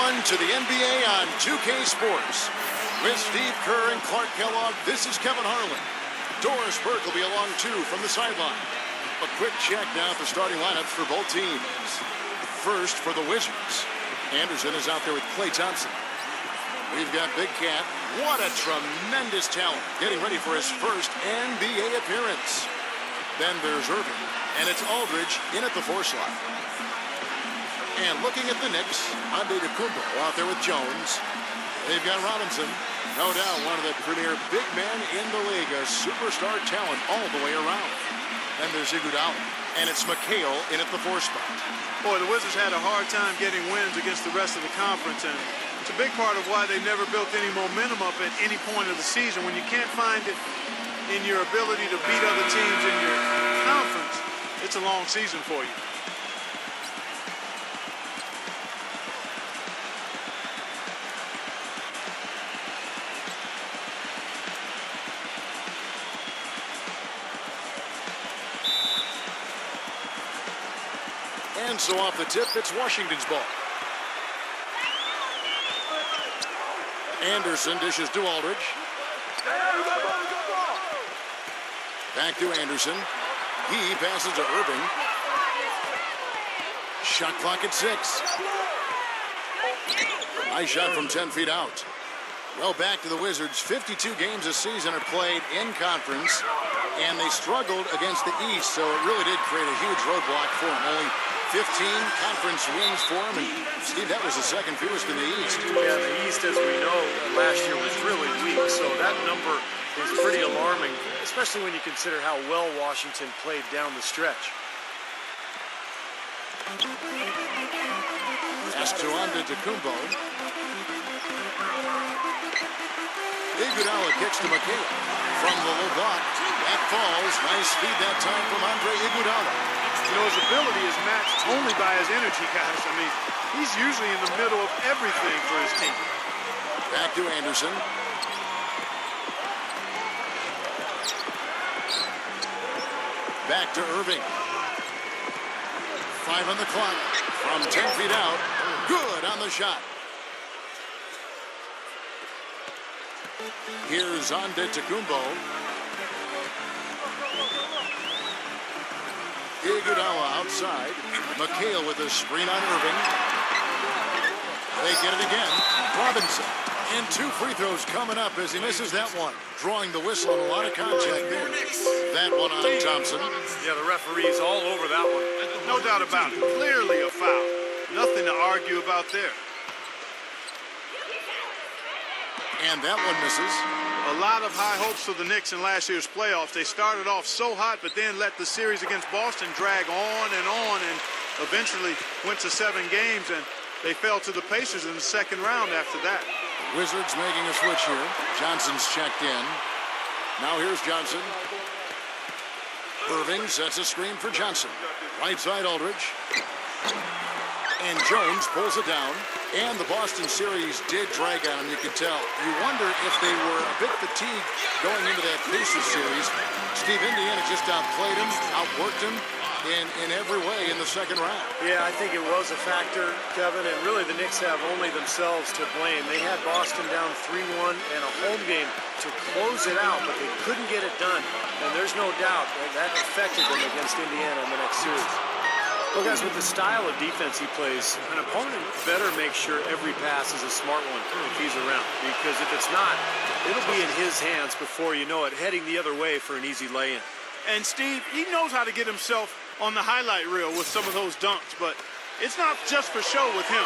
Welcome to the NBA on 2K Sports. With Steve Kerr and Clark Kellogg, this is Kevin Harlan. Doris Burke will be along too from the sideline. A quick check now at the starting lineups for both teams. First for the Wizards. Anderson is out there with Klay Thompson. We've got Big Cat. What a tremendous talent. Getting ready for his first NBA appearance. Then there's Irving. And it's Aldridge in at the 4 slot. And looking at the Knicks, Antetokounmpo out there with Jones. They've got Robinson. No doubt one of the premier big men in the league. A superstar talent all the way around. Then there's Iguodala. And it's McHale in at the 4 spot. Boy, the Wizards had a hard time getting wins against the rest of the conference. And it's a big part of why they never built any momentum up at any point of the season. When you can't find it in your ability to beat other teams in your conference, it's a long season for you. And so off the tip, it's Washington's ball. Anderson dishes to Aldridge. Back to Anderson. He passes to Irving. Shot clock at 6. Nice shot from 10 feet out. Well, back to the Wizards. 52 games this season are played in conference, and they struggled against the East, so it really did create a huge roadblock for them. Only 15 conference wins for him, and Steve, that was the second fewest in the East. Yeah, the East, as we know, last year was really weak, so that number is pretty alarming, especially when you consider how well Washington played down the stretch. Pass to Antetokounmpo. Iguodala kicks to McHale. From the low block, that falls. Nice speed that time from Andre Iguodala. You know, his ability is matched only by his energy, guys. I mean, he's usually in the middle of everything for his team. Back to Anderson. Back to Irving. 5 on the clock. From 10 feet out. Good on the shot. Here's Antetokounmpo. Iguodala outside. McHale with a screen on Irving. They get it again. Robinson. And 2 free throws coming up as he misses that one. Drawing the whistle and a lot of contact there. That one on Thompson. Yeah, the referee's all over that one. No doubt about it. Clearly a foul. Nothing to argue about there. And that one misses. A lot of high hopes for the Knicks in last year's playoffs. They started off so hot, but then let the series against Boston drag on, and eventually went to 7 games, and they fell to the Pacers in the second round after that. Wizards making a switch here. Johnson's checked in. Now here's Johnson. Irving sets a screen for Johnson. Right side Aldridge. And Jones pulls it down. And the Boston series did drag on him, you could tell. You wonder if they were a bit fatigued going into that Pacers series. Steve, Indiana just outplayed him, outworked him in every way in the second round. Yeah, I think it was a factor, Kevin, and really the Knicks have only themselves to blame. They had Boston down 3-1 and a home game to close it out, but they couldn't get it done. And there's no doubt that affected them against Indiana in the next series. Well, guys, with the style of defense he plays, an opponent better make sure every pass is a smart one if he's around. Because if it's not, it'll be in his hands before you know it, heading the other way for an easy lay-in. And Steve, he knows how to get himself on the highlight reel with some of those dunks, but it's not just for show with him.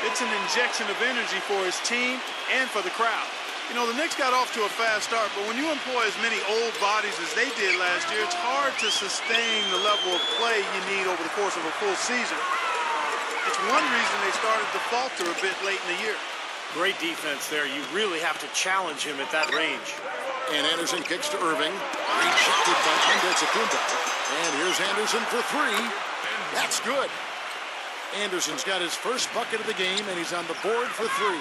It's an injection of energy for his team and for the crowd. You know, the Knicks got off to a fast start, but when you employ as many old bodies as they did last year, it's hard to sustain the level of play you need over the course of a full season. It's one reason they started to falter a bit late in the year. Great defense there. You really have to challenge him at that range. And Anderson kicks to Irving. Rejected by Antetokounmpo. And here's Anderson for 3. That's good. Anderson's got his first bucket of the game, and he's on the board for 3.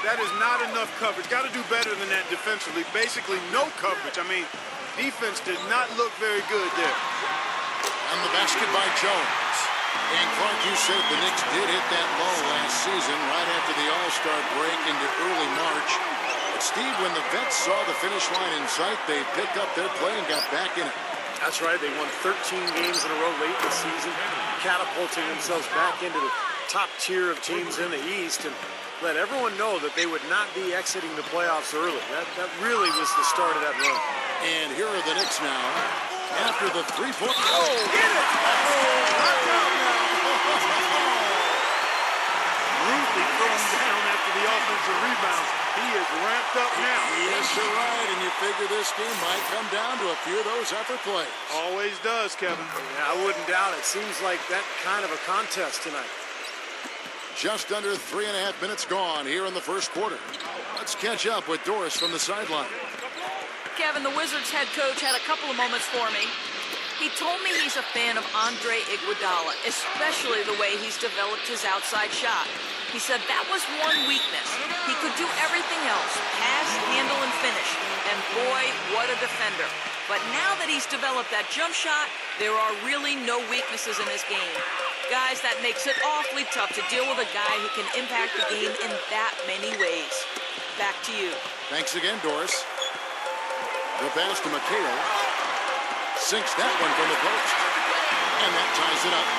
That is not enough coverage. Got to do better than that defensively. Basically no coverage. I mean, defense did not look very good there. And the basket by Jones. And Clark, you said the Knicks did hit that low last season right after the All-Star break into early March. But Steve, when the vets saw the finish line in sight, they picked up their play and got back in it. That's right. They won 13 games in a row late this season, catapulting themselves back into the top tier of teams in the East, and let everyone know that they would not be exiting the playoffs early. That really was the start of that run. And here are the Knicks now after the three-point. Oh, get it! Knocked out now. Rudely thrown down after the offensive rebound. He is ramped up now. Yes, you're right, and you figure this game might come down to a few of those effort plays. Always does, Kevin. Yeah, I wouldn't doubt it. Seems like that kind of a contest tonight. Just under 3.5 minutes gone here in the first quarter. Let's catch up with Doris from the sideline. Kevin, the Wizards head coach had a couple of moments for me. He told me he's a fan of Andre Iguodala, especially the way he's developed his outside shot. He said that was one weakness. He could do everything else, pass, handle, and finish. And boy, what a defender. But now that he's developed that jump shot, there are really no weaknesses in his game. Guys, that makes it awfully tough to deal with a guy who can impact the game in that many ways. Back to you. Thanks again, Doris. The pass to McHale. Sinks that one from the post. And that ties it up.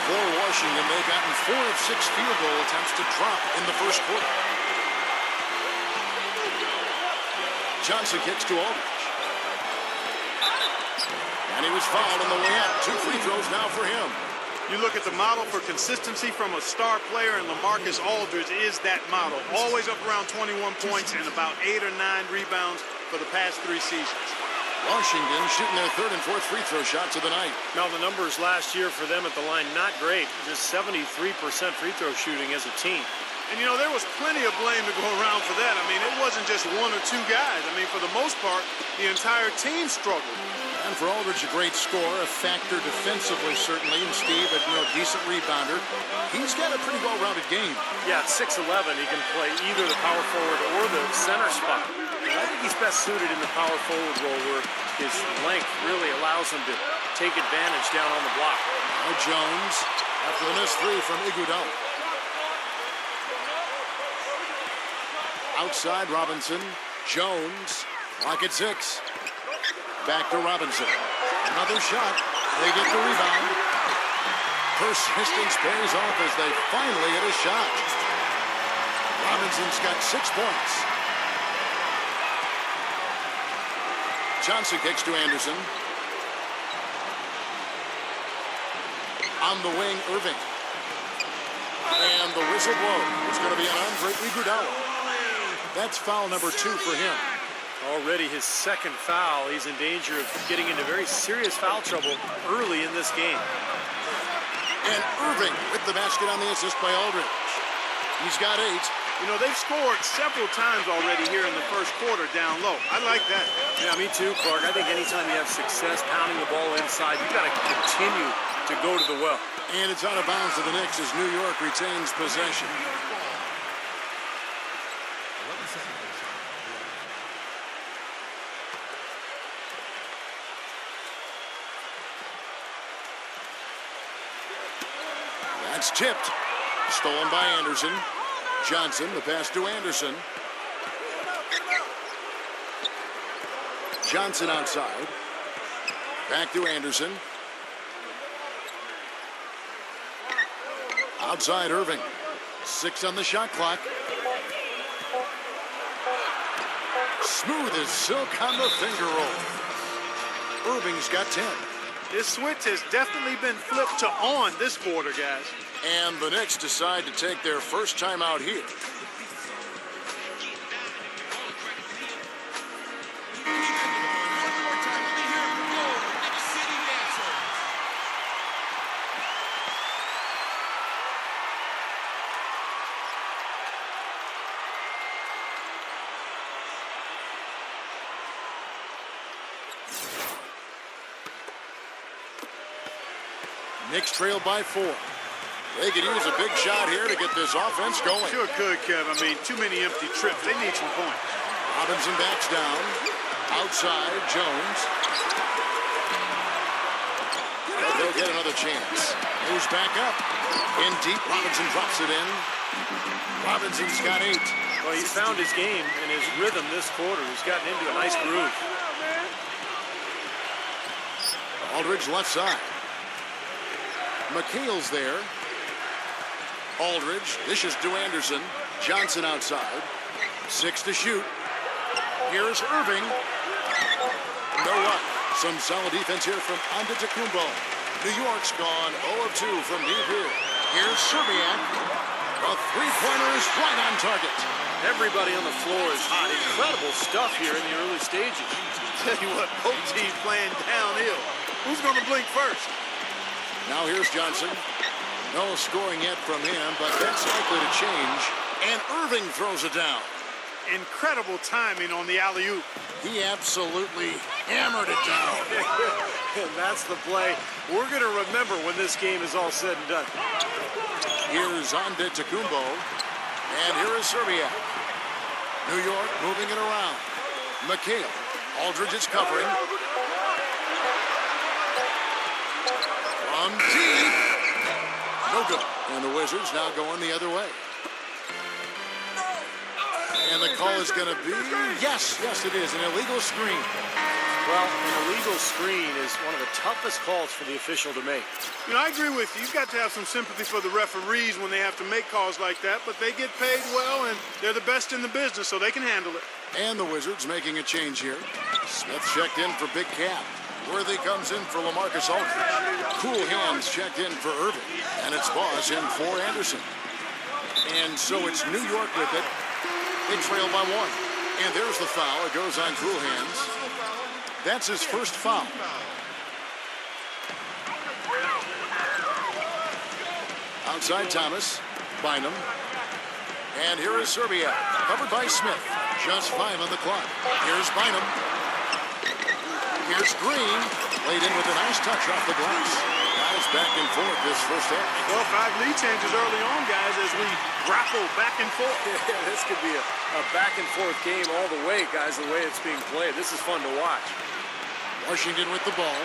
For Washington, they've gotten 4 of 6 field goal attempts to drop in the first quarter. Johnson kicks to Aldridge. And he was fouled on the way out. 2 free throws now for him. You look at the model for consistency from a star player, and LaMarcus Aldridge is that model. Always up around 21 points and about 8 or 9 rebounds for the past 3 seasons. Washington shooting their 3rd and 4th free throw shots of the night. Now, the numbers last year for them at the line, not great. Just 73% free throw shooting as a team. And, you know, there was plenty of blame to go around for that. I mean, it wasn't just 1 or 2 guys. I mean, for the most part, the entire team struggled. And for Aldridge, a great scorer, a factor defensively, certainly. And Steve, a decent rebounder. He's got a pretty well-rounded game. Yeah, at 6'11", he can play either the power forward or the center spot. And I think he's best suited in the power forward role where his length really allows him to take advantage down on the block. Now Jones, after the missed 3 from Iguodala. Outside Robinson. Jones, clock at 6. Back to Robinson. Another shot. They get the rebound. Persistence pays off as they finally hit a shot. Robinson's got 6 points. Johnson kicks to Anderson. On the wing, Irving. And the whistle blows. It's going to be on Andre Iguodala. That's foul number 2 for him. Already his 2nd foul. He's in danger of getting into very serious foul trouble early in this game. And Irving with the basket on the assist by Aldridge. He's got 8. You know, they've scored several times already here in the first quarter down low. I like that. Yeah, me too, Clark. I think anytime you have success pounding the ball inside, you've got to continue to go to the well. And it's out of bounds to the Knicks as New York retains possession. That's tipped. Stolen by Anderson. Johnson, the pass to Anderson. Johnson outside. Back to Anderson. Outside Irving. 6 on the shot clock. Smooth as silk on the finger roll. Irving's got 10. This switch has definitely been flipped to on this quarter, guys. And the Knicks decide to take their first time out here. Knicks trail by 4. They could use a big shot here to get this offense going. Sure could, Kev. I mean, too many empty trips. They need some points. Robinson backs down. Outside, Jones. They'll get another chance. Moves back up. In deep, Robinson drops it in. Robinson's got 8. Well, he's found his game and his rhythm this quarter. He's gotten into a nice groove. Aldridge left side. McHale's there. Aldridge dishes to Anderson. Johnson outside. 6 to shoot. Here's Irving. No luck. Some solid defense here from Antetokounmpo. New York's gone 0 of 2 from deep here. Here's Serbiak. The three-pointer is right on target. Everybody on the floor is hot. Incredible stuff here in the early stages. Tell you what, both teams playing downhill. Who's going to blink first? Now here's Johnson. No scoring yet from him, but that's likely to change. And Irving throws it down. Incredible timing on the alley-oop. He absolutely hammered it down. And that's the play we're going to remember when this game is all said and done. Here's Antetokounmpo. And here is Serbia. New York moving it around. McHale. Aldridge is covering. From deep. No good. And the Wizards now going the other way. And the call is going to be, yes, it is, an illegal screen. Well, an illegal screen is one of the toughest calls for the official to make. You know, I agree with you. You've got to have some sympathy for the referees when they have to make calls like that, but they get paid well, and they're the best in the business, so they can handle it. And the Wizards making a change here. Smith checked in for Big Cat. Worthy comes in for LaMarcus Aldridge. Cool Hands checked in for Irving. And it's Boss in for Anderson. And so it's New York with it. They trail by 1. And there's the foul. It goes on Cool Hands. That's his first foul. Outside Thomas. Bynum. And here is Serbia. Covered by Smith. Just 5 on the clock. Here's Bynum. Here's Green. Laid in with a nice touch off the glass. Guys back and forth this first half. Well, 5 lead changes early on, guys, as we grapple back and forth. Yeah, this could be a back and forth game all the way, guys, the way it's being played. This is fun to watch. Washington with the ball.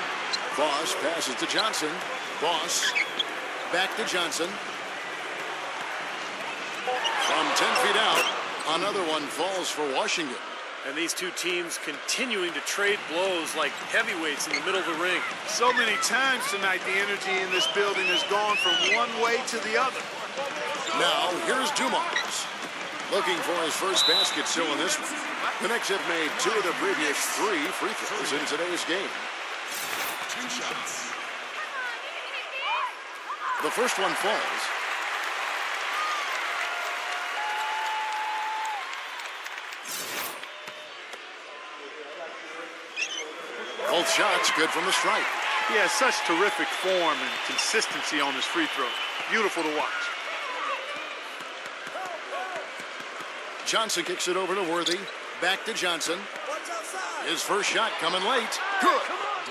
Boss passes to Johnson. Boss back to Johnson. From 10 feet out, another one falls for Washington. And these two teams continuing to trade blows like heavyweights in the middle of the ring. So many times tonight, the energy in this building has gone from one way to the other. Now, here's Dumars. Looking for his first basket still in this one. The Knicks have made 2 of the previous 3 free throws in today's game. 2 shots. The first one falls. Both shots good from the stripe. He has such terrific form and consistency on his free throw. Beautiful to watch. Johnson kicks it over to Worthy. Back to Johnson. His first shot coming late. Good.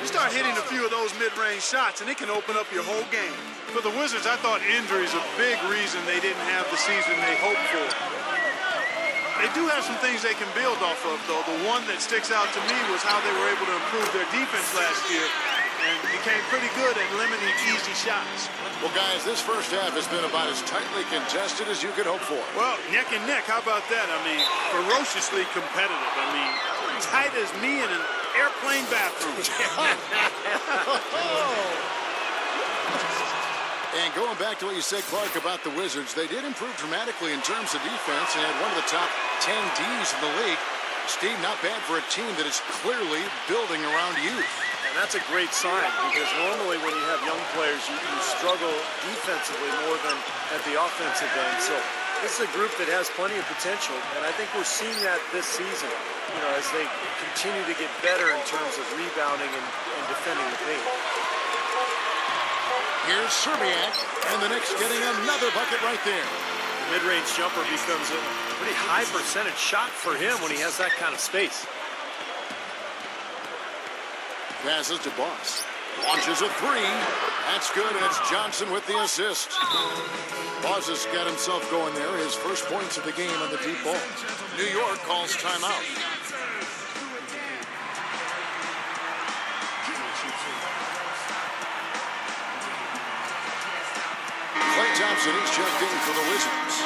You start hitting a few of those mid-range shots, and it can open up your whole game. For the Wizards, I thought injuries a big reason they didn't have the season they hoped for. They do have some things they can build off of, though. The one that sticks out to me was how they were able to improve their defense last year and became pretty good at limiting easy shots. Well, guys, this first half has been about as tightly contested as you could hope for. Well, neck and neck, how about that? I mean, ferociously competitive. I mean, tight as me in an airplane bathroom. And going back to what you said, Clark, about the Wizards, they did improve dramatically in terms of defense and had one of the top 10 Ds in the league. Steve, not bad for a team that is clearly building around youth. And that's a great sign, because normally when you have young players, you struggle defensively more than at the offensive end. So this is a group that has plenty of potential, and I think we're seeing that this season, you know, as they continue to get better in terms of rebounding and defending the paint. Here's Serbiak, and the Knicks getting another bucket right there. The mid-range jumper becomes a pretty high percentage shot for him when he has that kind of space. Passes to Boss. Launches a 3. That's good, and it's Johnson with the assist. Boss has got himself going there. His first points of the game on the deep ball. New York calls timeout. Thompson is checked in for the Wizards.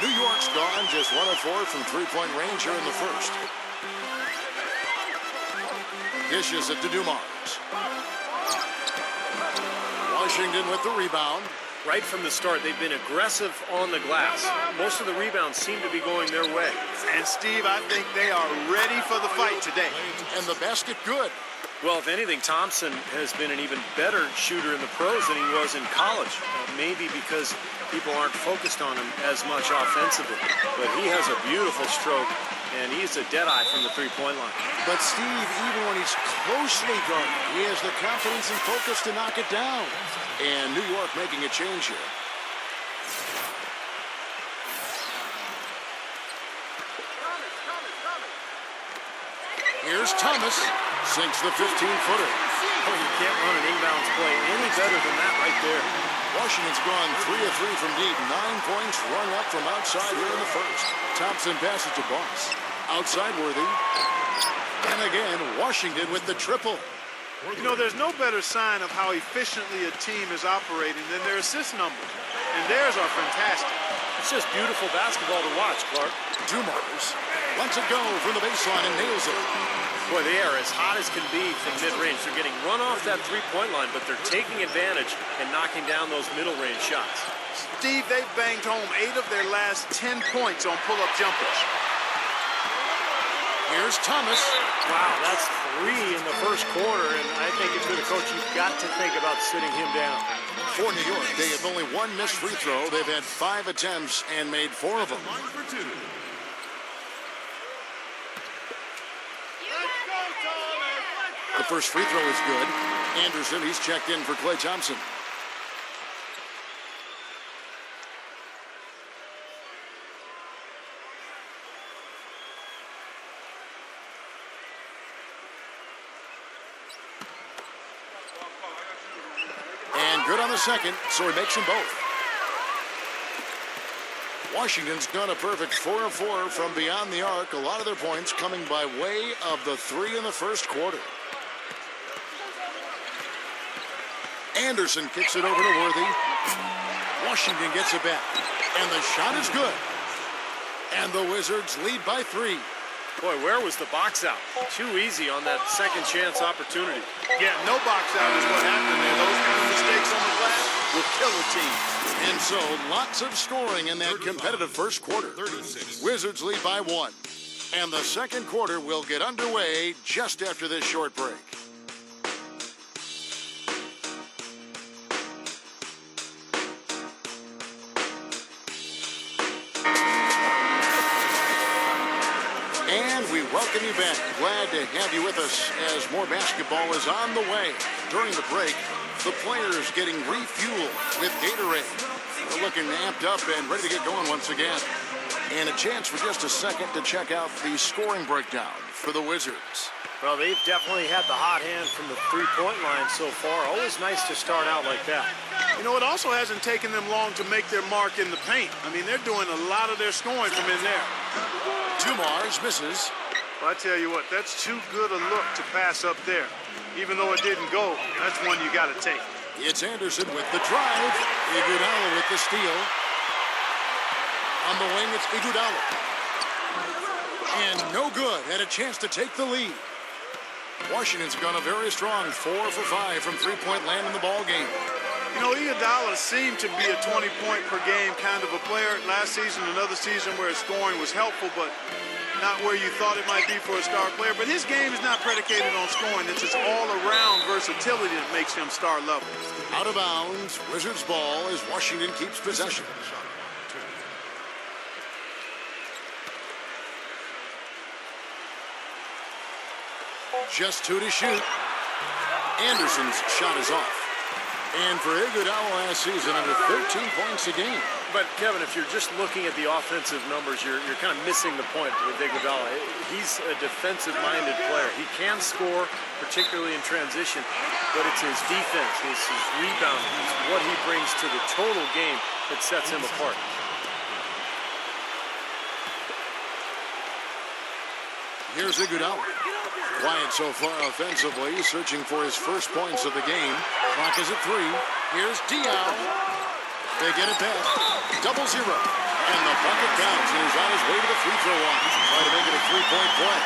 New York's gone just 1 of 4 from three-point range here in the first. Dishes it to Dumars. Washington with the rebound. Right from the start, they've been aggressive on the glass. Most of the rebounds seem to be going their way. And, Steve, I think they are ready for the fight today. And the basket good. Well, if anything, Thompson has been an even better shooter in the pros than he was in college. Maybe because people aren't focused on him as much offensively. But he has a beautiful stroke, and he's a deadeye from the three-point line. But, Steve, even when he's closely guarded, he has the confidence and focus to knock it down. And New York making a change here. Here's Thomas. Sinks the 15-footer. Oh, you can't run an inbounds play any better than that right there. Washington's gone 3 of 3 from deep. 9 points rung up from outside here in the first. Thompson passes to Boss. Outside Worthy. And again, Washington with the triple. You know, there's no better sign of how efficiently a team is operating than their assist numbers. And theirs are fantastic. It's just beautiful basketball to watch, Clark. Dumars lets it go from the baseline and nails it. Boy, they are as hot as can be from mid-range. They're getting run off that three-point line, but they're taking advantage and knocking down those middle-range shots. Steve, they've banged home 8 of their last 10 points on pull-up jumpers. Here's Thomas. Wow, that's 3 in the first quarter, and I think if you're the coach, you've got to think about sitting him down. For New York, they have only 1 missed free throw. They've had 5 attempts and made 4 of them. The first free throw is good. Anderson, he's checked in for Klay Thompson. And good on the second, so he makes them both. Washington's done a perfect 4 of 4 from beyond the arc. A lot of their points coming by way of the 3 in the first quarter. Anderson kicks it over to Worthy. Washington gets it back. And the shot is good. And the Wizards lead by 3. Boy, where was the box out? Too easy on that second chance opportunity. Yeah, no box out is what happened there. Those kind of mistakes on the glass will kill a team. And so, lots of scoring in that competitive first quarter. 36. Wizards lead by 1. And the second quarter will get underway just after this short break. And we welcome you back. Glad to have you with us as more basketball is on the way. During the break, the players getting refueled with Gatorade. They're looking amped up and ready to get going once again. And a chance for just a second to check out the scoring breakdown for the Wizards. Well, they've definitely had the hot hand from the three-point line so far. Always nice to start out like that. You know, it also hasn't taken them long to make their mark in the paint. I mean, they're doing a lot of their scoring from in there. Dumars misses. Well, I tell you what, that's too good a look to pass up there. Even though it didn't go, that's one you got to take. It's Anderson with the drive. Iguodala with the steal. On the wing, it's Iguodala. And no good. Had a chance to take the lead. Washington's gone a very strong 4 for 5 from three-point land in the ball game. You know, Iguodala seemed to be a 20-point-per-game kind of a player. Last season, another season where his scoring was helpful, but not where you thought it might be for a star player. But his game is not predicated on scoring. It's his all-around versatility that makes him star level. Out of bounds, Wizards ball as Washington keeps possession. Just 2 to shoot. Anderson's shot is off. And for Iguodala last season, under 13 points a game. But, Kevin, if you're just looking at the offensive numbers, you're kind of missing the point with Iguodala. He's a defensive-minded player. He can score, particularly in transition, but it's his defense, his rebound, it's what he brings to the total game that sets him apart. Here's Iguodala. Quiet so far offensively, searching for his first points of the game. Clock is at 3. Here's Diaw. They get it back. 0-0. And the bucket counts. He is on his way to the free throw line. Trying to make it a 3-point play.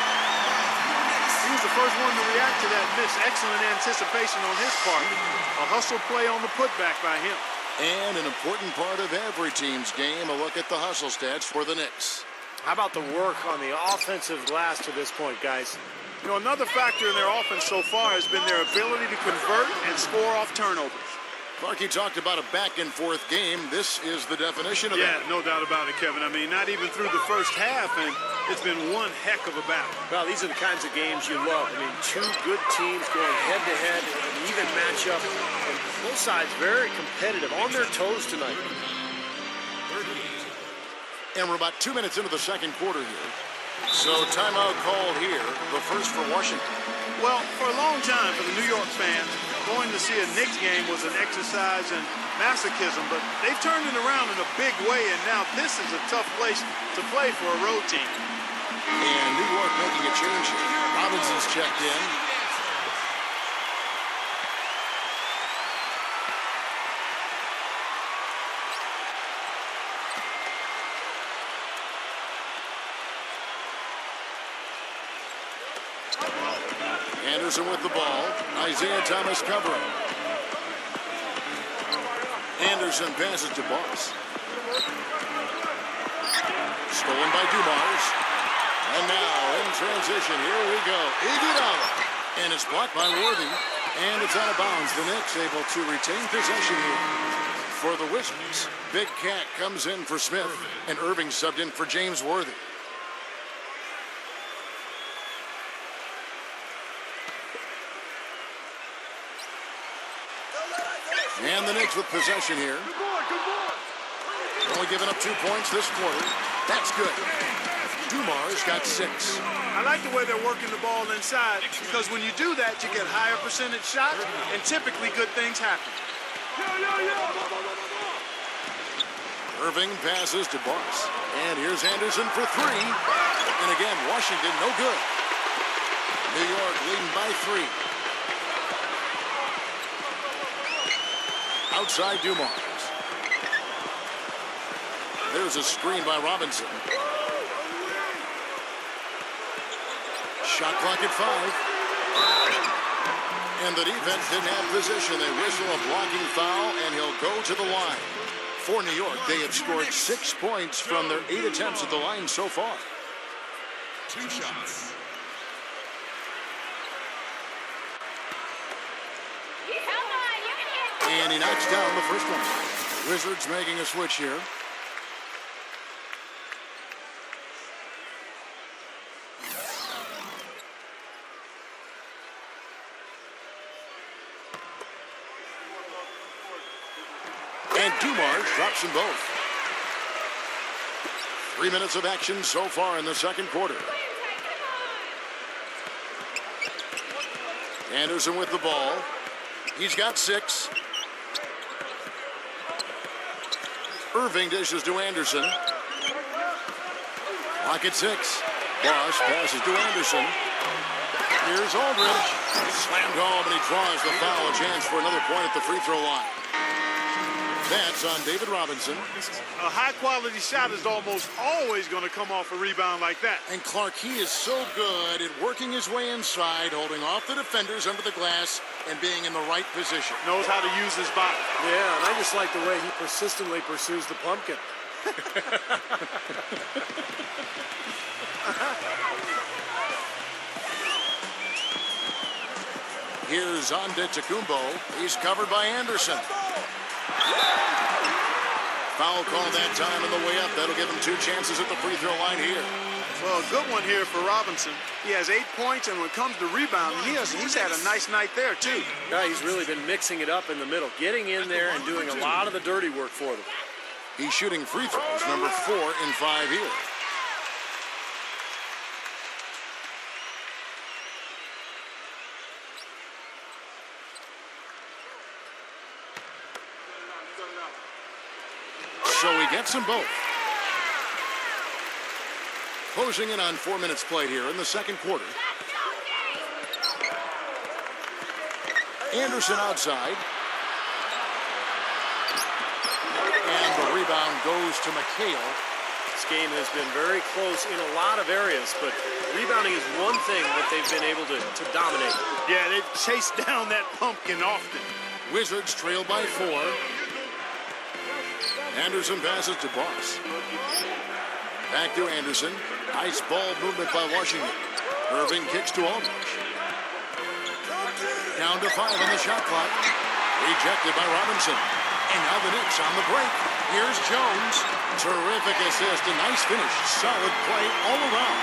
He was the first one to react to that miss. Excellent anticipation on his part. A hustle play on the putback by him. And an important part of every team's game, a look at the hustle stats for the Knicks. How about the work on the offensive glass to this point, guys? You know, another factor in their offense so far has been their ability to convert and score off turnovers. Clarkie talked about a back-and-forth game. This is the definition of that. Yeah, no doubt about it, Kevin. I mean, not even through the first half, and it's been one heck of a battle. Well, these are the kinds of games you love. I mean, two good teams going head-to-head, an even matchup, and both sides very competitive, on their toes tonight. And we're about 2 minutes into the second quarter here. So timeout called here, the first for Washington. Well, for a long time for the New York fans, going to see a Knicks game was an exercise in masochism, but they've turned it around in a big way, and now this is a tough place to play for a road team. And New York making a change here. Robinson's checked in. Anderson with the ball. Isaiah Thomas covering. Anderson passes to Boss. Stolen by Dumars. And now in transition, here we go. Iguodala. And it's blocked by Worthy. And it's out of bounds. The Knicks able to retain possession here. For the Wizards, Big Cat comes in for Smith. And Irving subbed in for James Worthy. And the Knicks with possession here. Only giving up 2 points this quarter. That's good. Dumars got 6. I like the way they're working the ball inside, because when you do that, you get higher percentage shots, and typically good things happen. Irving passes to Boss. And here's Anderson for 3. And again, Washington no good. New York leading by 3. Outside Dumars. There's a screen by Robinson. Shot clock at 5. And the defense didn't have position. They whistle a blocking foul, and he'll go to the line. For New York, they have scored 6 points from their 8 attempts at the line so far. 2 shots. And he knocks down the first one. Wizards making a switch here. And Dumars drops them both. 3 minutes of action so far in the second quarter. Anderson with the ball. He's got 6. Irving dishes to Anderson. Clock at 6. Boss passes to Anderson. Here's Aldridge. Slammed home, and he draws the foul. A chance for another point at the free throw line. That's on David Robinson. A high-quality shot is almost always going to come off a rebound like that. And Clark, he is so good at working his way inside, holding off the defenders under the glass, and being in the right position. Knows how to use his body. Yeah, and I just like the way he persistently pursues the pumpkin. Here's Antetokounmpo. He's covered by Anderson. Foul call that time on the way up. That'll give him 2 chances at the free throw line here. Well, a good one here for Robinson. He has 8 points, and when it comes to rebounding, he's had a nice night there, too. Yeah, he's really been mixing it up in the middle, getting in there and doing a lot of the dirty work for them. He's shooting free throws, number 4 in 5 here. So he gets them both. Closing in on 4 minutes played here in the second quarter. Anderson outside. And the rebound goes to McHale. This game has been very close in a lot of areas, but rebounding is one thing that they've been able to dominate. Yeah, they've chased down that pumpkin often. Wizards trail by 4. Anderson passes to Boss. Back to Anderson. Nice ball movement by Washington. Irving kicks to Aldridge. Down to 5 on the shot clock. Rejected by Robinson. And now the Knicks on the break. Here's Jones. Terrific assist. A nice finish. Solid play all around.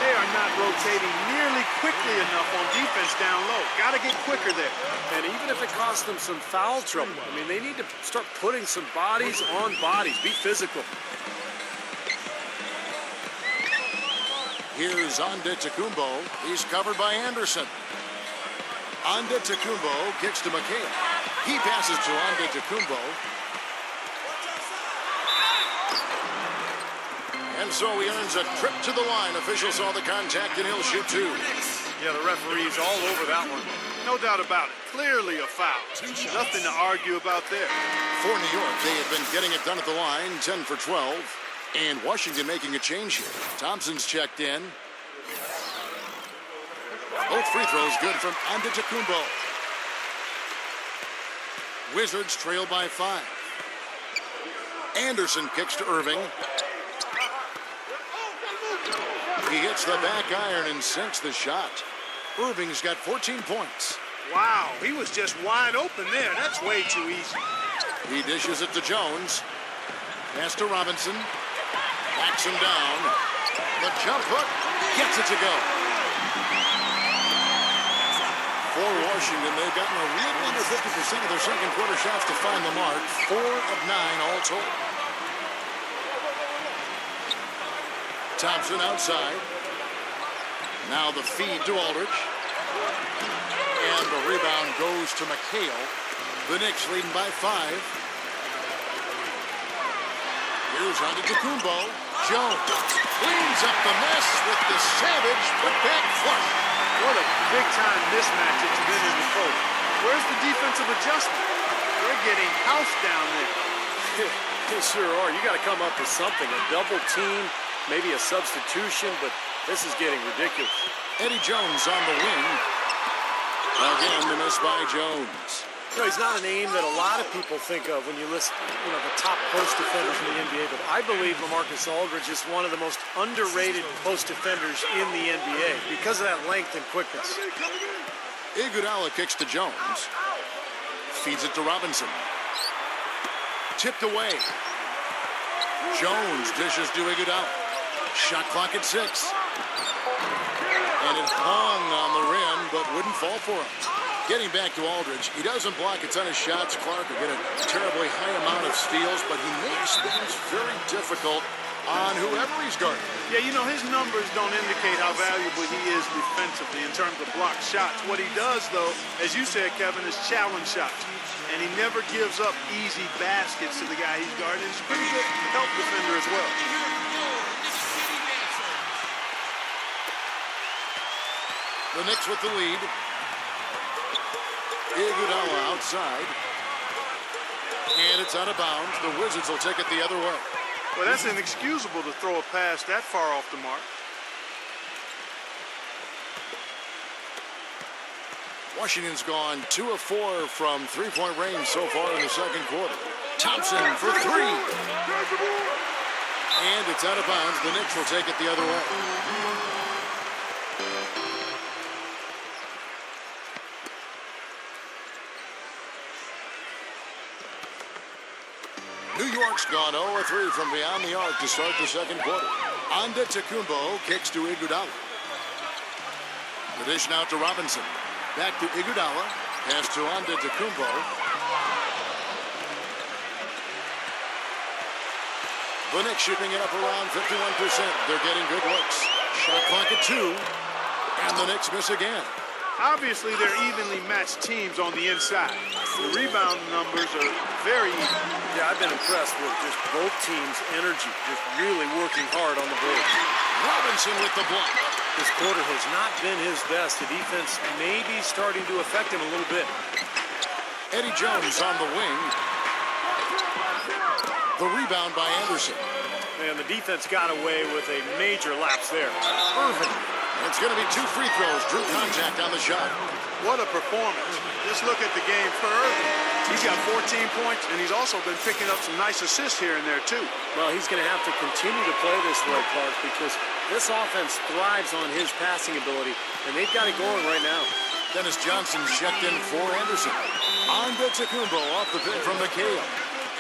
They are not rotating nearly quickly enough on defense down low. Got to get quicker there. And even if it costs them some foul trouble, I mean, they need to start putting some bodies on bodies. Be physical. Here's Antetokounmpo. He's covered by Anderson. Antetokounmpo kicks to McHale. He passes to Antetokounmpo. And so he earns a trip to the line. Officials saw the contact and he'll shoot 2. Yeah, the referee's all over that one. No doubt about it. Clearly a foul. Nothing to argue about there. For New York, they have been getting it done at the line, 10 for 12. And Washington making a change here. Thompson's checked in. Both free throws good from Antetokounmpo. Wizards trail by 5. Anderson kicks to Irving. He hits the back iron and sinks the shot. Irving's got 14 points. Wow, he was just wide open there. That's way too easy. He dishes it to Jones. Pass to Robinson. Backs him down. The jump hook gets it to go. For Washington, they've gotten a little under 50% of their second quarter shots to find the mark. 4 of 9 all told. Thompson outside. Now the feed to Aldridge. And the rebound goes to McHale. The Knicks leading by 5. Here's Antetokounmpo. Jones cleans up the mess with the savage putback flush. What a big-time mismatch it's been in the court. Where's the defensive adjustment? They're getting housed down there. They sure are. You got to come up with something. A double team, maybe a substitution, but this is getting ridiculous. Eddie Jones on the wing. Again, the miss by Jones. You know, he's not a name that a lot of people think of when you list, the top post defenders in the NBA, but I believe LaMarcus Aldridge is one of the most underrated post defenders in the NBA because of that length and quickness. Iguodala kicks to Jones. Feeds it to Robinson. Tipped away. Jones dishes to Iguodala. Shot clock at 6. And it hung on the rim, but wouldn't fall for him. Getting back to Aldridge, he doesn't block a ton of shots. Clark will get a terribly high amount of steals, but he makes things very difficult on whoever he's guarding. Yeah, his numbers don't indicate how valuable he is defensively in terms of blocked shots. What he does, though, as you said, Kevin, is challenge shots. And he never gives up easy baskets to the guy he's guarding. He's a pretty good help defender as well. The Knicks with the lead. Iguodala outside. And it's out of bounds. The Wizards will take it the other way. Well, that's inexcusable to throw a pass that far off the mark. Washington's gone 2 of 4 from three-point range so far in the second quarter. Thompson for 3. And it's out of bounds. The Knicks will take it the other way. New York's gone 0-3 from beyond the arc to start the second quarter. Antetokounmpo kicks to Iguodala. The dish now to Robinson. Back to Iguodala. Pass to Antetokounmpo. The Knicks shooting it up around 51%. They're getting good looks. Shot clock at 2. And the Knicks miss again. Obviously, they're evenly matched teams on the inside. The rebound numbers are very even. Yeah, I've been impressed with just both teams' energy, just really working hard on the board. Robinson with the block. This quarter has not been his best. The defense may be starting to affect him a little bit. Eddie Jones on the wing. The rebound by Anderson. And the defense got away with a major lapse there. Irving. It's going to be 2 free throws. Drew contact on the shot. What a performance. Just look at the game for Irving. He's got 14 points, and he's also been picking up some nice assists here and there, too. Well, he's going to have to continue to play this way, Clark, because this offense thrives on his passing ability, and they've got it going right now. Dennis Johnson checked in for Anderson. Antetokounmpo off the pick from McHale.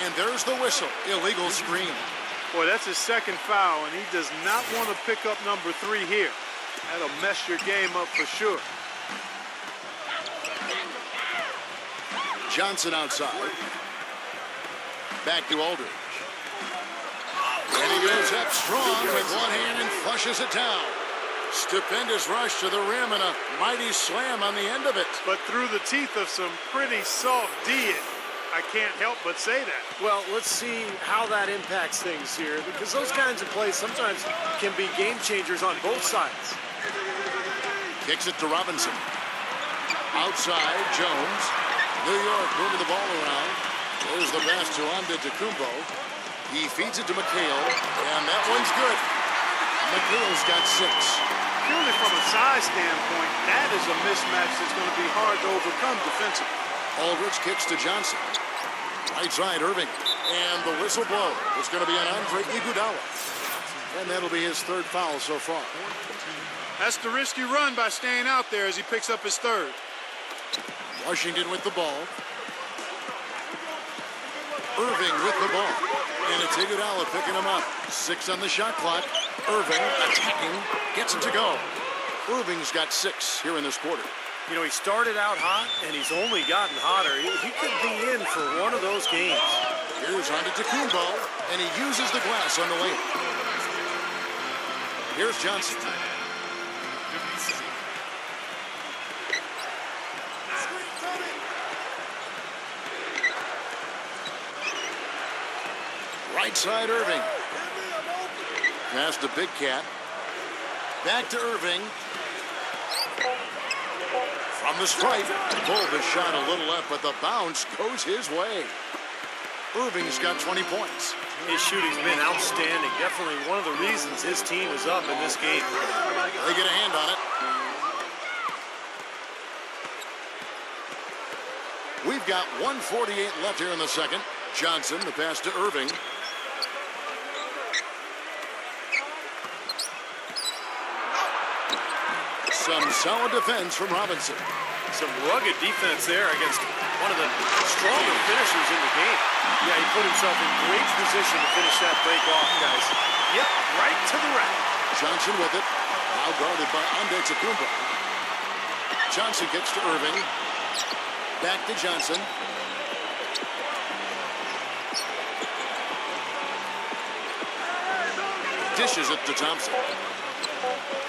And there's the whistle. Illegal screen. Boy, that's his second foul, and he does not want to pick up number 3 here. That'll mess your game up for sure. Johnson outside. Back to Aldridge. And he goes up strong with one hand and flushes it down. Stupendous rush to the rim and a mighty slam on the end of it. But through the teeth of some pretty soft D. I can't help but say that. Well, let's see how that impacts things here, because those kinds of plays sometimes can be game changers on both sides. Kicks it to Robinson. Outside, Jones. New York moving the ball around. There's the pass to Antetokounmpo. He feeds it to McHale, and that one's good. McHale's got 6. Purely from a size standpoint, that is a mismatch that's going to be hard to overcome defensively. Aldridge kicks to Johnson. Right side, Irving. And the whistle blow. It's going to be on Andre Iguodala. And that'll be his 3rd foul so far. That's the risky run by staying out there as he picks up his 3rd. Washington with the ball. Irving with the ball. And it's Iguodala picking him up. 6 on the shot clock. Irving attacking. Gets it to go. Irving's got 6 here in this quarter. You know, he started out hot, and he's only gotten hotter. He could be in for one of those games. Here's Antetokounmpo, and he uses the glass on the layup. Here's Johnson. Right side, Irving. Pass to Big Cat. Back to Irving. From the stripe, pulled the shot a little left, but the bounce goes his way. Irving's got 20 points. His shooting's been outstanding. Definitely one of the reasons his team is up in this game. They get a hand on it. We've got 1:48 left here in the second. Johnson, the pass to Irving. Some solid defense from Robinson. Some rugged defense there against one of the stronger finishers in the game. Yeah, he put himself in great position to finish that break off, guys. Yep, right to the rack. Johnson with it. Now guarded by Antetokounmpo. Johnson kicks to Irving. Back to Johnson. Dishes it to Thompson.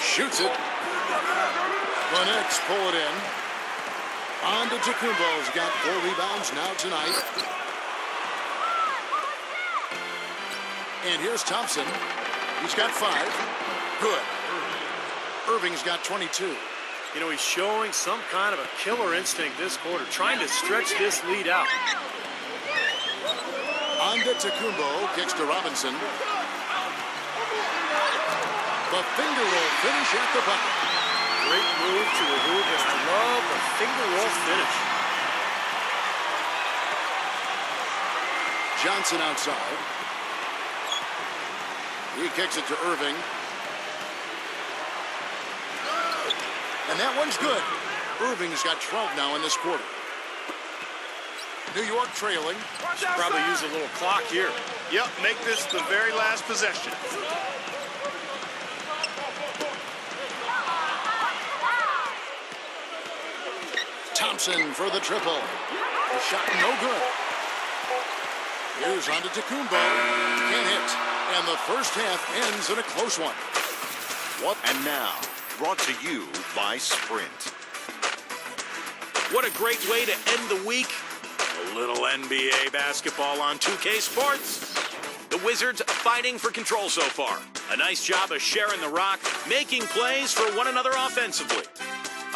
Shoots it. The Knicks pull it in. Antetokounmpo's got 4 rebounds now tonight. And here's Thompson. He's got 5. Good. Irving's got 22. You know, he's showing some kind of a killer instinct this quarter, trying to stretch this lead out. Antetokounmpo kicks to Robinson. The finger roll finish at the bucket. Great move to remove. Just love the finger roll finish. Johnson outside. He kicks it to Irving. And that one's good. Irving's got 12 now in this quarter. New York trailing. Should probably use a little clock here. Yep, make this the very last possession. Thompson for the triple. The shot no good. Here's Antetokounmpo. Can't hit. And the first half ends in a close one. And now, brought to you by Sprint. What a great way to end the week. A little NBA basketball on 2K Sports. The Wizards fighting for control so far. A nice job of sharing the rock, making plays for one another offensively.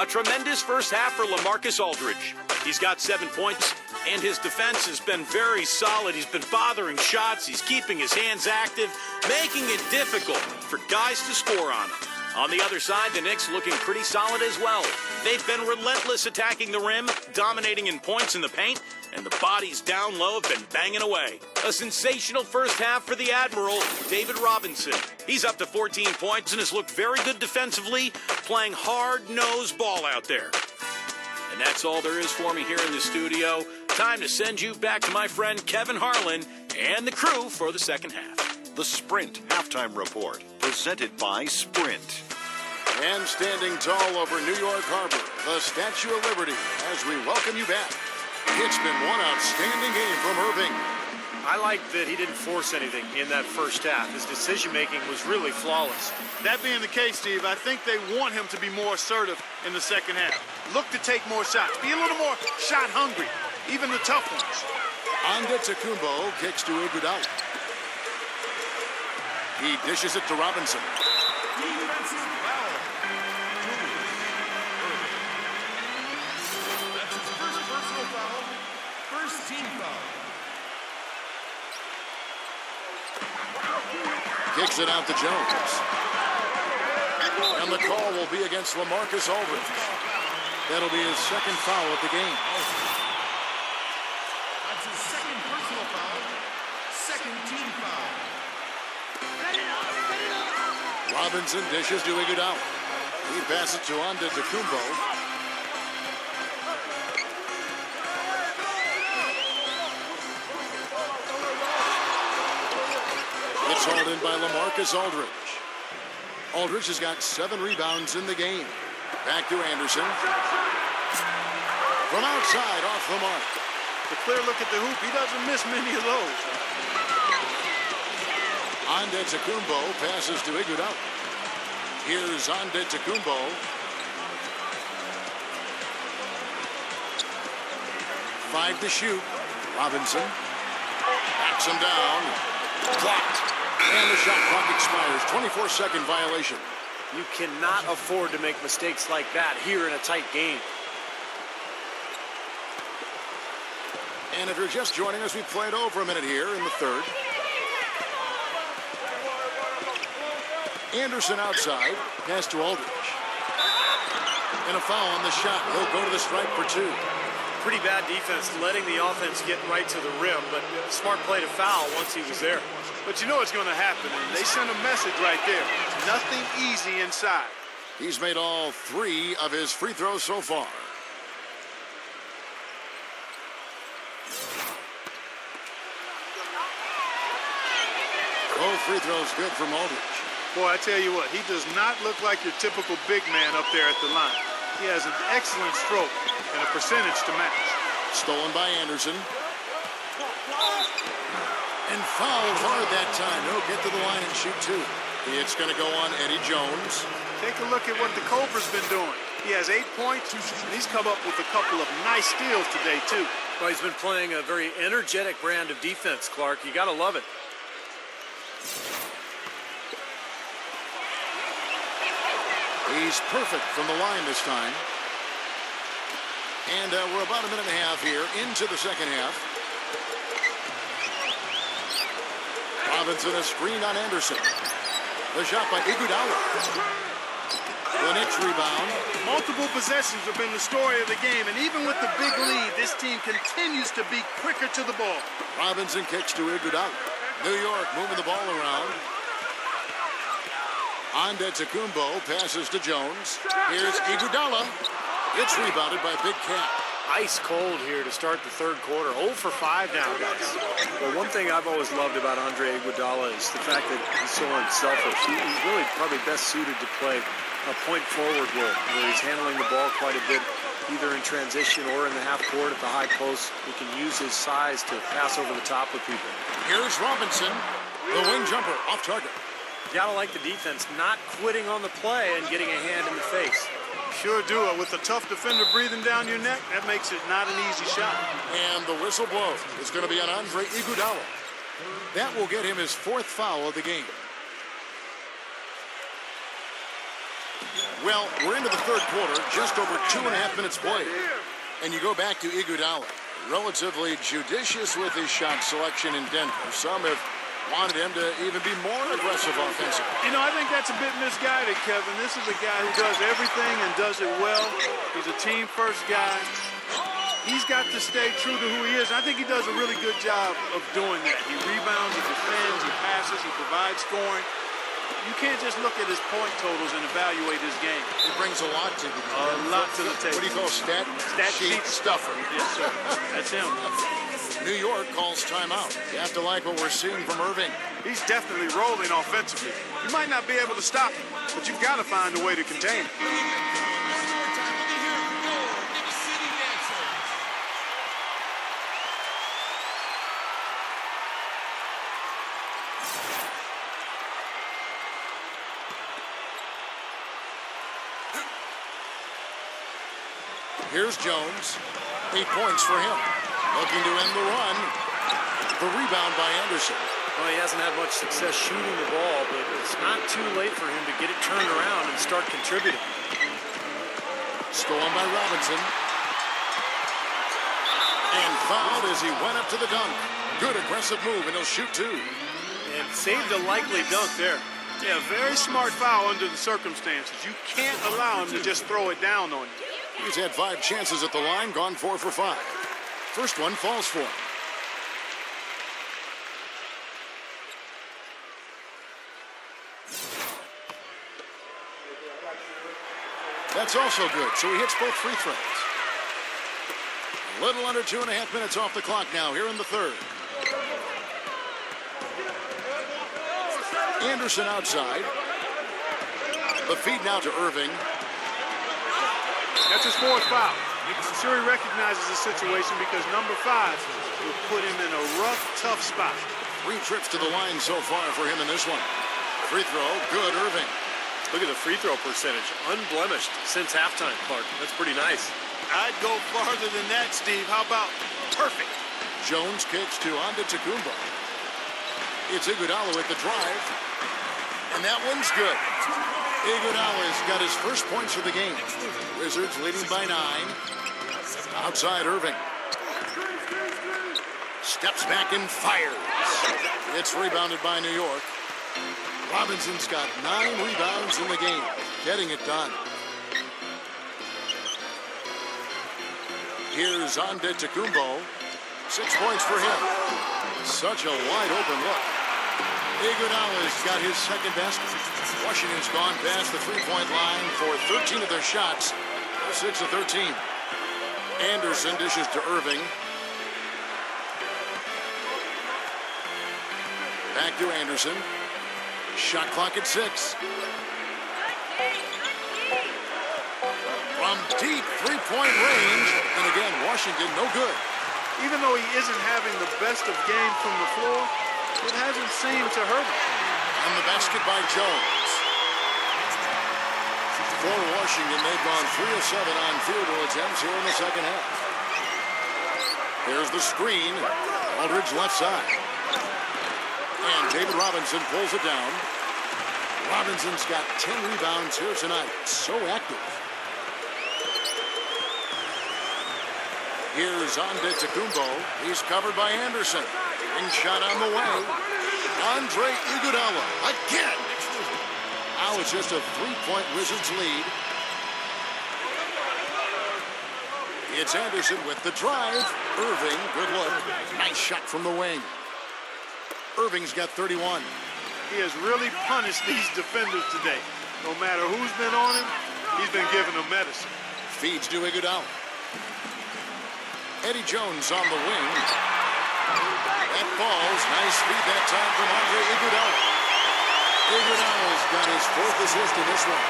A tremendous first half for LaMarcus Aldridge. He's got 7 points, and his defense has been very solid. He's been bothering shots. He's keeping his hands active, making it difficult for guys to score on him. On the other side, the Knicks looking pretty solid as well. They've been relentless attacking the rim, dominating in points in the paint, and the bodies down low have been banging away. A sensational first half for the Admiral, David Robinson. He's up to 14 points and has looked very good defensively, playing hard-nosed ball out there. And that's all there is for me here in the studio. Time to send you back to my friend Kevin Harlan and the crew for the second half. The Sprint Halftime Report, presented by Sprint. And standing tall over New York Harbor, the Statue of Liberty, as we welcome you back. It's been one outstanding game from Irving. I like that he didn't force anything in that first half. His decision-making was really flawless. That being the case, Steve, I think they want him to be more assertive in the second half. Look to take more shots. Be a little more shot hungry, even the tough ones. Antetokounmpo kicks to Iguodala. He dishes it to Robinson. Defensive foul. That's his first personal foul. First team foul. Kicks it out to Jones. And the call will be against LaMarcus Aldridge. That'll be his second foul of the game. That's his second personal foul. Second team foul. Robinson dishes to Iguodala. He passes to Antetokounmpo. It's hauled in by LaMarcus Aldridge. Aldridge has got 7 rebounds in the game. Back to Anderson. From outside, off the mark. The clear look at the hoop, he doesn't miss many of those. Antetokounmpo passes to Iguodala. Here's Antetokounmpo. Five to shoot. Robinson backs him down. Blocked. And the shot clock expires. 24-second violation. You cannot afford to make mistakes like that here in a tight game. And if you're just joining us, we've played over a minute here in the third. Anderson outside. Pass to Aldridge. And a foul on the shot. He'll go to the strike for 2. Pretty bad defense, letting the offense get right to the rim, but smart play to foul once he was there. But you know what's going to happen, and they send a message right there. Nothing easy inside. He's made all 3 of his free throws so far. Both free throws good from Aldridge. Boy, I tell you what, he does not look like your typical big man up there at the line. He has an excellent stroke and a percentage to match. Stolen by Anderson. And fouled hard that time. He'll get to the line and shoot 2. It's going to go on Eddie Jones. Take a look at what the Cobra's been doing. He has 8 points, and he's come up with a couple of nice steals today, too. Well, he's been playing a very energetic brand of defense, Clark. You got to love it. He's perfect from the line this time. And we're about a minute and a half here into the second half. Robinson a screen on Anderson. The shot by Iguodala. The Knicks rebound. Multiple possessions have been the story of the game, and even with the big lead, this team continues to be quicker to the ball. Robinson kicks to Iguodala. New York moving the ball around. Antetokounmpo passes to Jones. Here's Iguodala. It's rebounded by Big Cat. Ice cold here to start the third quarter. 0 for 5 now, guys. Well, one thing I've always loved about Andre Iguodala is the fact that he's so unselfish. He's really probably best suited to play a point forward role, where he's handling the ball quite a bit, either in transition or in the half court at the high post. He can use his size to pass over the top of people. Here's Robinson. The wing jumper off target. You gotta like the defense not quitting on the play and getting a hand in the face. Sure do it. With a tough defender breathing down your neck, that makes it not an easy shot. And the whistle blows. It's going to be on Andre Iguodala. That will get him his 4th foul of the game. Well, we're into the third quarter, just over 2.5 minutes played. And you go back to Iguodala, relatively judicious with his shot selection in Denver. Some have wanted him to even be more aggressive offensively. You know, I think that's a bit misguided, Kevin. This is a guy who does everything and does it well. He's a team-first guy. He's got to stay true to who he is. I think he does a really good job of doing that. He rebounds, he defends, he passes, he provides scoring. You can't just look at his point totals and evaluate his game. He brings a lot to the table. A lot to the table. What do you call stat sheet stuffer? Yes, sir. That's him. New York calls timeout. You have to like what we're seeing from Irving. He's definitely rolling offensively. You might not be able to stop him, but you've got to find a way to contain him. Here's Jones. 8 points for him. Looking to end the run. The rebound by Anderson. Well, he hasn't had much success shooting the ball, but it's not too late for him to get it turned around and start contributing. Stolen by Robinson. And fouled as he went up to the dunk. Good aggressive move, and he'll shoot two. And saved a likely dunk there. Yeah, very smart foul under the circumstances. You can't allow him to just throw it down on you. He's had 5 chances at the line, gone 4 for 5. First one falls for him. That's also good, so he hits both free throws. A little under 2.5 minutes off the clock now here in the third. Anderson outside. The feed now to Irving. That's his 4th foul. I'm sure he recognizes the situation because number 5 will put him in a rough, tough spot. 3 trips to the line so far for him in this one. Free throw, good, Irving. Look at the free throw percentage. Unblemished since halftime, Clark. That's pretty nice. I'd go farther than that, Steve. How about perfect? Jones kicks to Antetokounmpo. It's Iguodala with the drive. And that one's good. Iguodala's got his first points of the game. Wizards leading by 9. Outside Irving. Steps back and fires. It's rebounded by New York. Robinson's got 9 rebounds in the game. Getting it done. Here's Antetokounmpo. 6 points for him. Such a wide open look. Iguodala's got his second basket. Washington's gone past the three-point line for 13 of their shots. 6 of 13. Anderson dishes to Irving. Back to Anderson. Shot clock at 6. From deep three-point range. And again, Washington no good. Even though he isn't having the best of games from the floor, it hasn't seemed to hurt him. And the basket by Jones. For Washington, they've gone 3 of 7 on field goal attempts here in the second half. There's the screen. Aldridge left side. And David Robinson pulls it down. Robinson's got 10 rebounds here tonight. So active. Here's Antetokounmpo. He's covered by Anderson. Ring shot on the way. Andre Iguodala again. Now it's just a 3-point Wizards lead. It's Anderson with the drive. Irving, good look. Nice shot from the wing. Irving's got 31. He has really punished these defenders today. No matter who's been on him, he's been giving them medicine. Feeds to Iguodala. Eddie Jones on the wing. That falls. Nice feed that time from Andre Iguodala. Iguodala's got his 4th assist in this one.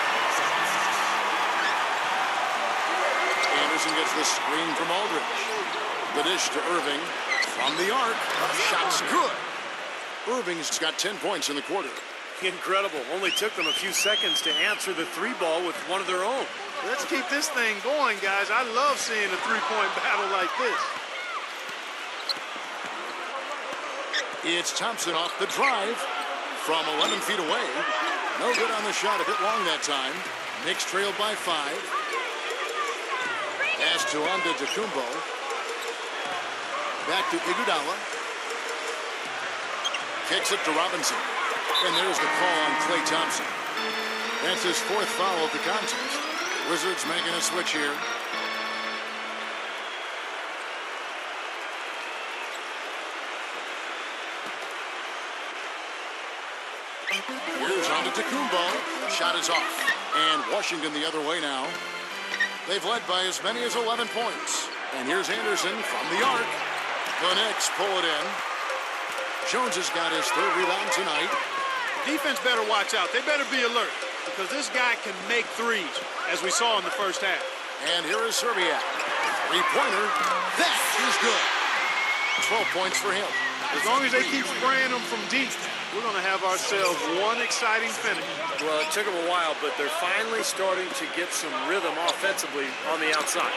Anderson gets the screen from Aldridge. The dish to Irving. From the arc. Shot's good. Irving's got 10 points in the quarter. Incredible. Only took them a few seconds to answer the 3-ball with one of their own. Let's keep this thing going, guys. I love seeing a 3-point battle like this. It's Thompson off the drive from 11 feet away. No good on the shot, a bit long that time. Knicks trailed by 5. Pass to Antetokounmpo. Back to Iguodala. Kicks it to Robinson. And there's the call on Klay Thompson. That's his 4th foul of the contest. Wizards making a switch here. Here's Antetokounmpo. Shot is off. And Washington the other way now. They've led by as many as 11 points. And here's Anderson from the arc. The Knicks pull it in. Jones has got his 3rd rebound tonight. Defense better watch out. They better be alert because this guy can make threes, as we saw in the first half. And here is Serbiak. 3-pointer. That is good. 12 points for him. As long as they keep spraying them from deep, we're going to have ourselves one exciting finish. Well, it took them a while, but they're finally starting to get some rhythm offensively on the outside.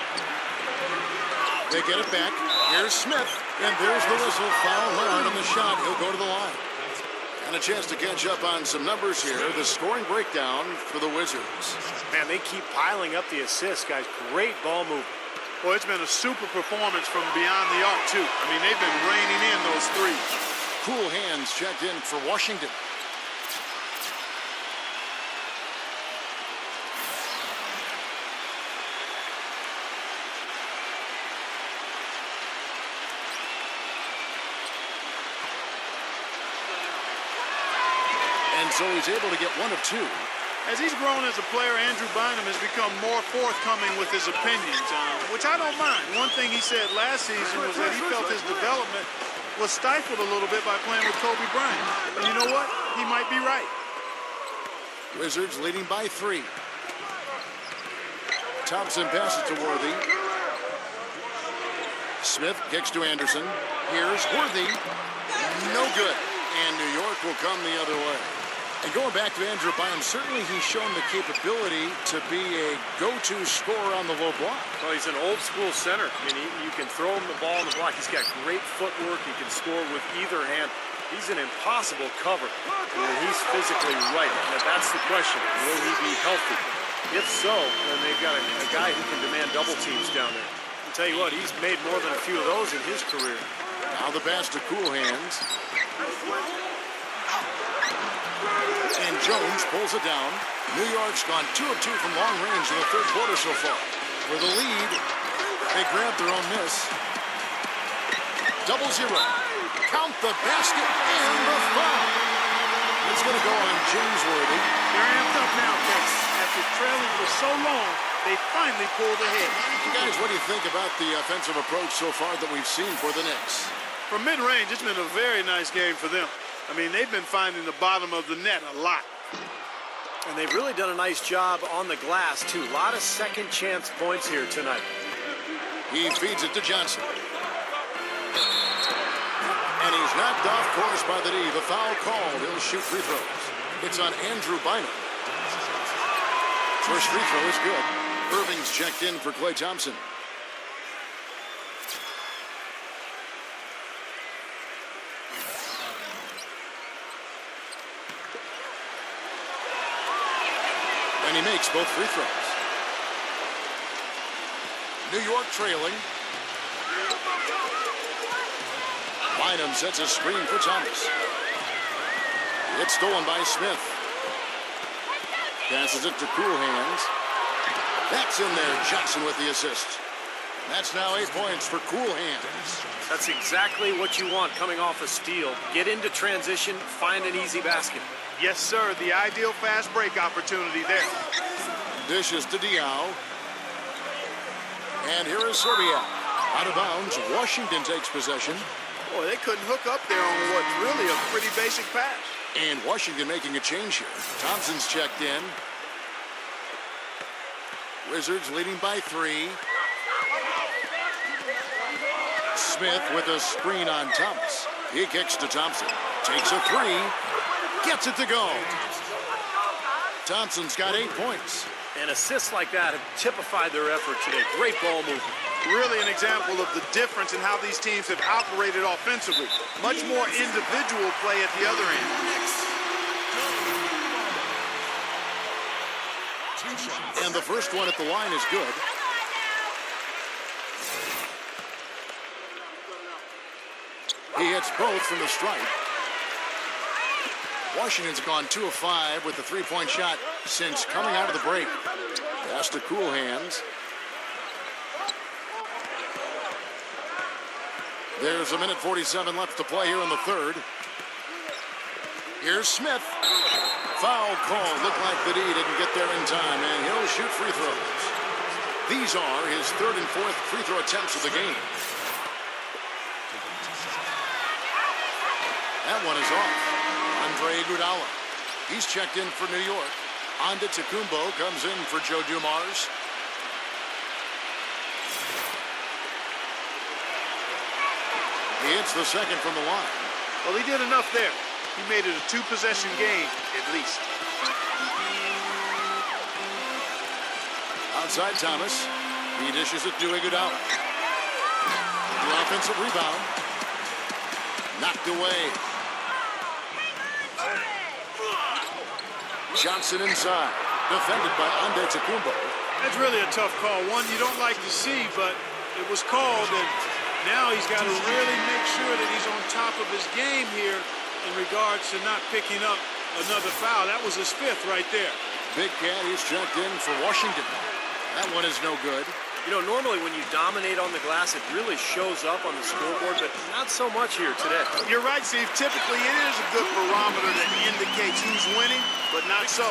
They get it back. Here's Smith. And there's the whistle. Foul hard on the shot. He'll go to the line. And a chance to catch up on some numbers here. The scoring breakdown for the Wizards. Man, they keep piling up the assists, guys. Great ball movement. Well, it's been a super performance from beyond the arc, too. I mean, they've been raining in those threes. Cool hands checked in for Washington. And so he's able to get 1 of 2. As he's grown as a player, Andrew Bynum has become more forthcoming with his opinions, which I don't mind. One thing he said last season was that he felt his development was stifled a little bit by playing with Kobe Bryant. And you know what? He might be right. Wizards leading by 3. Thompson passes to Worthy. Smith kicks to Anderson. Here's Worthy. No good. And New York will come the other way. And going back to Andrew Bynum, certainly he's shown the capability to be a go-to scorer on the low block. Well, he's an old-school center. I mean, you can throw him the ball on the block. He's got great footwork. He can score with either hand. He's an impossible cover. And he's physically right. Now, that's the question. Will he be healthy? If so, then they've got a guy who can demand double teams down there. I'll tell you what, he's made more than a few of those in his career. Now the pass to Cool Hands. And Jones pulls it down. New York's gone 2 of 2 from long range in the 3rd quarter so far. For the lead, they grab their own miss. 0-0. Count the basket and the foul. It's going to go on James Worthy. They're amped up now, Knicks. After trailing for so long, they finally pulled ahead. Guys, what do you think about the offensive approach so far that we've seen for the Knicks? From mid-range, it's been a very nice game for them. I mean, they've been finding the bottom of the net a lot. And they've really done a nice job on the glass, too. A lot of second-chance points here tonight. He feeds it to Johnson. And he's knocked off course by the D. The foul called. He'll shoot free throws. It's on Andrew Bynum. First free throw is good. Irving's checked in for Klay Thompson. And he makes both free throws. New York trailing. Bynum sets a screen for Thomas. It's stolen by Smith. Passes it to Cool Hands. That's in there. Johnson with the assist. That's now 8 points for Cool Hands. That's exactly what you want coming off a steal. Get into transition, find an easy basket. Yes, sir. The ideal fast break opportunity there. Dishes to Diaw. And here is Serbiak. Out of bounds. Washington takes possession. Boy, they couldn't hook up there on what's really a pretty basic pass. And Washington making a change here. Thompson's checked in. Wizards leading by 3. Smith with a screen on Thomas. He kicks to Thompson. Takes a 3. Gets it to go. Thompson's got 8 points. And assists like that have typified their effort today. Great ball movement. Really an example of the difference in how these teams have operated offensively. Much more individual play at the other end. 2 shots. And the first one at the line is good. He hits both from the stripe. Washington's gone 2 of 5 with the 3-point shot since coming out of the break. Pass to Cool Hands. There's 1:47 left to play here in the third. Here's Smith. Foul call. Looked like that he didn't get there in time, and he'll shoot free throws. These are his 3rd and 4th free throw attempts of the game. That one is off. Andre Iguodala. He's checked in for New York. Antetokounmpo comes in for Joe Dumars. He hits the second from the line. Well, he did enough there. He made it a 2-possession game, at least. Outside Thomas. He dishes it to Iguodala. The offensive rebound. Knocked away. Johnson inside. Defended by Antetokounmpo. That's really a tough call. One you don't like to see, but it was called, and now he's got to really make sure that he's on top of his game here in regards to not picking up another foul. That was his 5th right there. Big Cat, he's checked in for Washington. That one is no good. You know, normally when you dominate on the glass, it really shows up on the scoreboard, but not so much here today. You're right, Steve. Typically, it is a good barometer that indicates who's winning, but not so.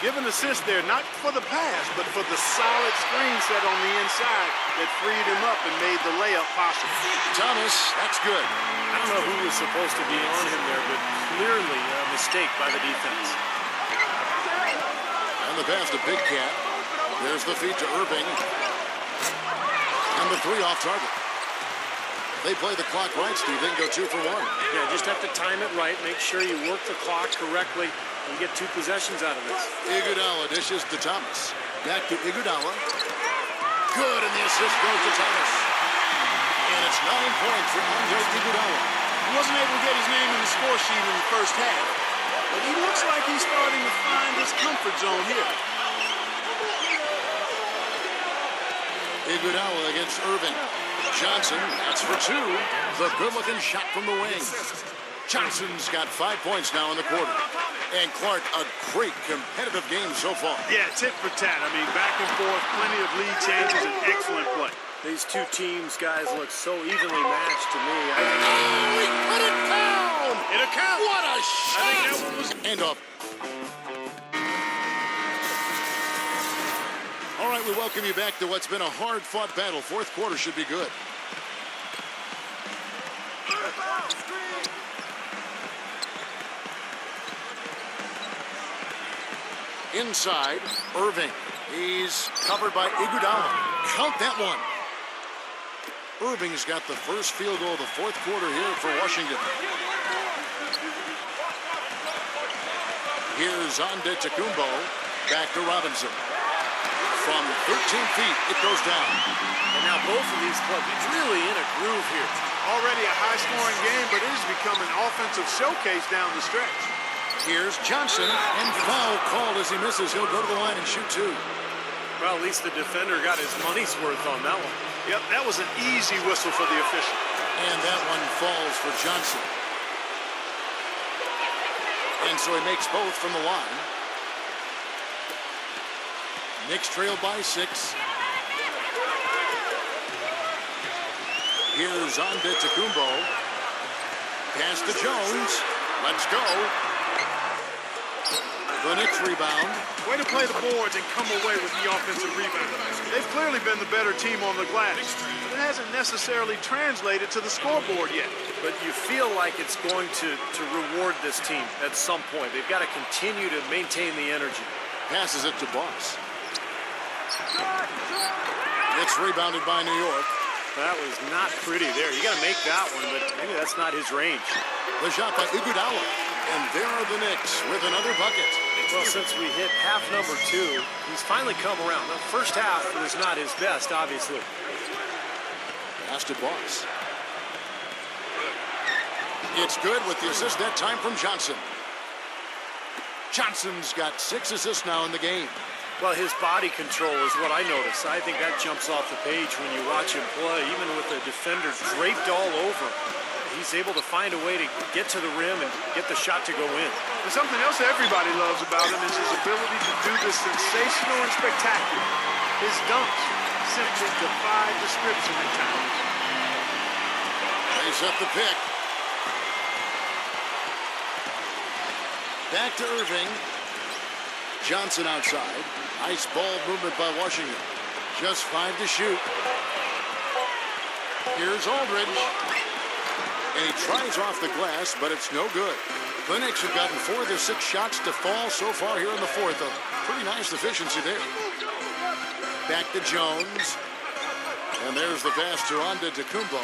Give an assist there, not for the pass, but for the solid screen set on the inside that freed him up and made the layup possible. Thomas, that's good. I don't know who was supposed to be on him there, but clearly a mistake by the defense. And the pass to Big Cat. There's the feed to Irving. And the 3 off target. They play the clock right, Steve. They can go 2 for 1. Yeah, just have to time it right. Make sure you work the clock correctly and get 2 possessions out of this. Iguodala dishes to Thomas. Back to Iguodala. Good, and the assist goes to Thomas. And it's 9 points for Andre Iguodala. He wasn't able to get his name in the score sheet in the first half, but he looks like he's starting to find his comfort zone here. Iguodala against Irving. Johnson, that's for 2. The good-looking shot from the wing. Johnson's got 5 points now in the quarter. And Clark, a great competitive game so far. Yeah, tit for tat. I mean, back and forth, plenty of lead changes, and excellent play. These 2 teams, guys, look so evenly matched to me. He put it down! It'll count. What a shot! I think that one was... And up. All right, we welcome you back to what's been a hard-fought battle. 4th quarter should be good. Inside, Irving. He's covered by Iguodala. Count that one. Irving's got the first field goal of the 4th quarter here for Washington. Here's Antetokounmpo. Back to Robinson. From 13 feet, it goes down. And now both of these clubs really in a groove here. Already a high-scoring game, but it has become an offensive showcase down the stretch. Here's Johnson, and foul called as he misses. He'll go to the line and shoot 2. Well, at least the defender got his money's worth on that one. Yep, that was an easy whistle for the official. And that one falls for Johnson. And so he makes both from the line. Knicks trailed by 6. Here's Antetokounmpo. Pass to Jones. Let's go. The Knicks rebound. Way to play the boards and come away with the offensive rebound. They've clearly been the better team on the glass, but it hasn't necessarily translated to the scoreboard yet. But you feel like it's going to reward this team at some point. They've got to continue to maintain the energy. Passes it to Boss. It's rebounded by New York. That was not pretty there. You got to make that one, but maybe that's not his range. The shot by Iguodala. And there are the Knicks with another bucket. Well, since we hit half number 2, he's finally come around. The first half was not his best, obviously. Pass to Boss. It's good with the assist that time from Johnson. Johnson's got 6 assists now in the game. Well, his body control is what I notice. I think that jumps off the page when you watch him play. Even with the defender draped all over, he's able to find a way to get to the rim and get the shot to go in. And something else everybody loves about him is his ability to do the sensational and spectacular. His dunks simply defy description at times. They set the pick. Back to Irving. Johnson outside. Nice ball movement by Washington. Just 5 to shoot. Here's Aldridge. And he tries off the glass, but it's no good. The Knicks have gotten 4 of their 6 shots to fall so far here in the fourth. A pretty nice efficiency there. Back to Jones. And there's the pass to Antetokounmpo.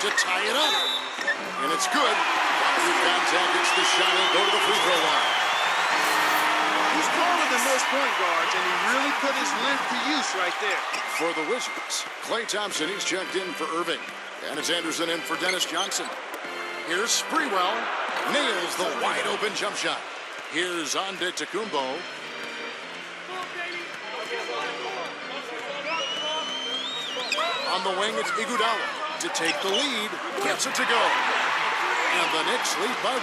To tie it up. And it's good. Contact, it's the shot, and go to the free throw line. He's taller than most point guards, and he really put his length to use right there. For the Wizards, Klay Thompson, he's checked in for Irving. And it's Anderson in for Dennis Johnson. Here's Sprewell. Nails the wide open jump shot. Here's Antetokounmpo. On the wing, it's Iguodala to take the lead. Gets it to go. And the Knicks lead by 1.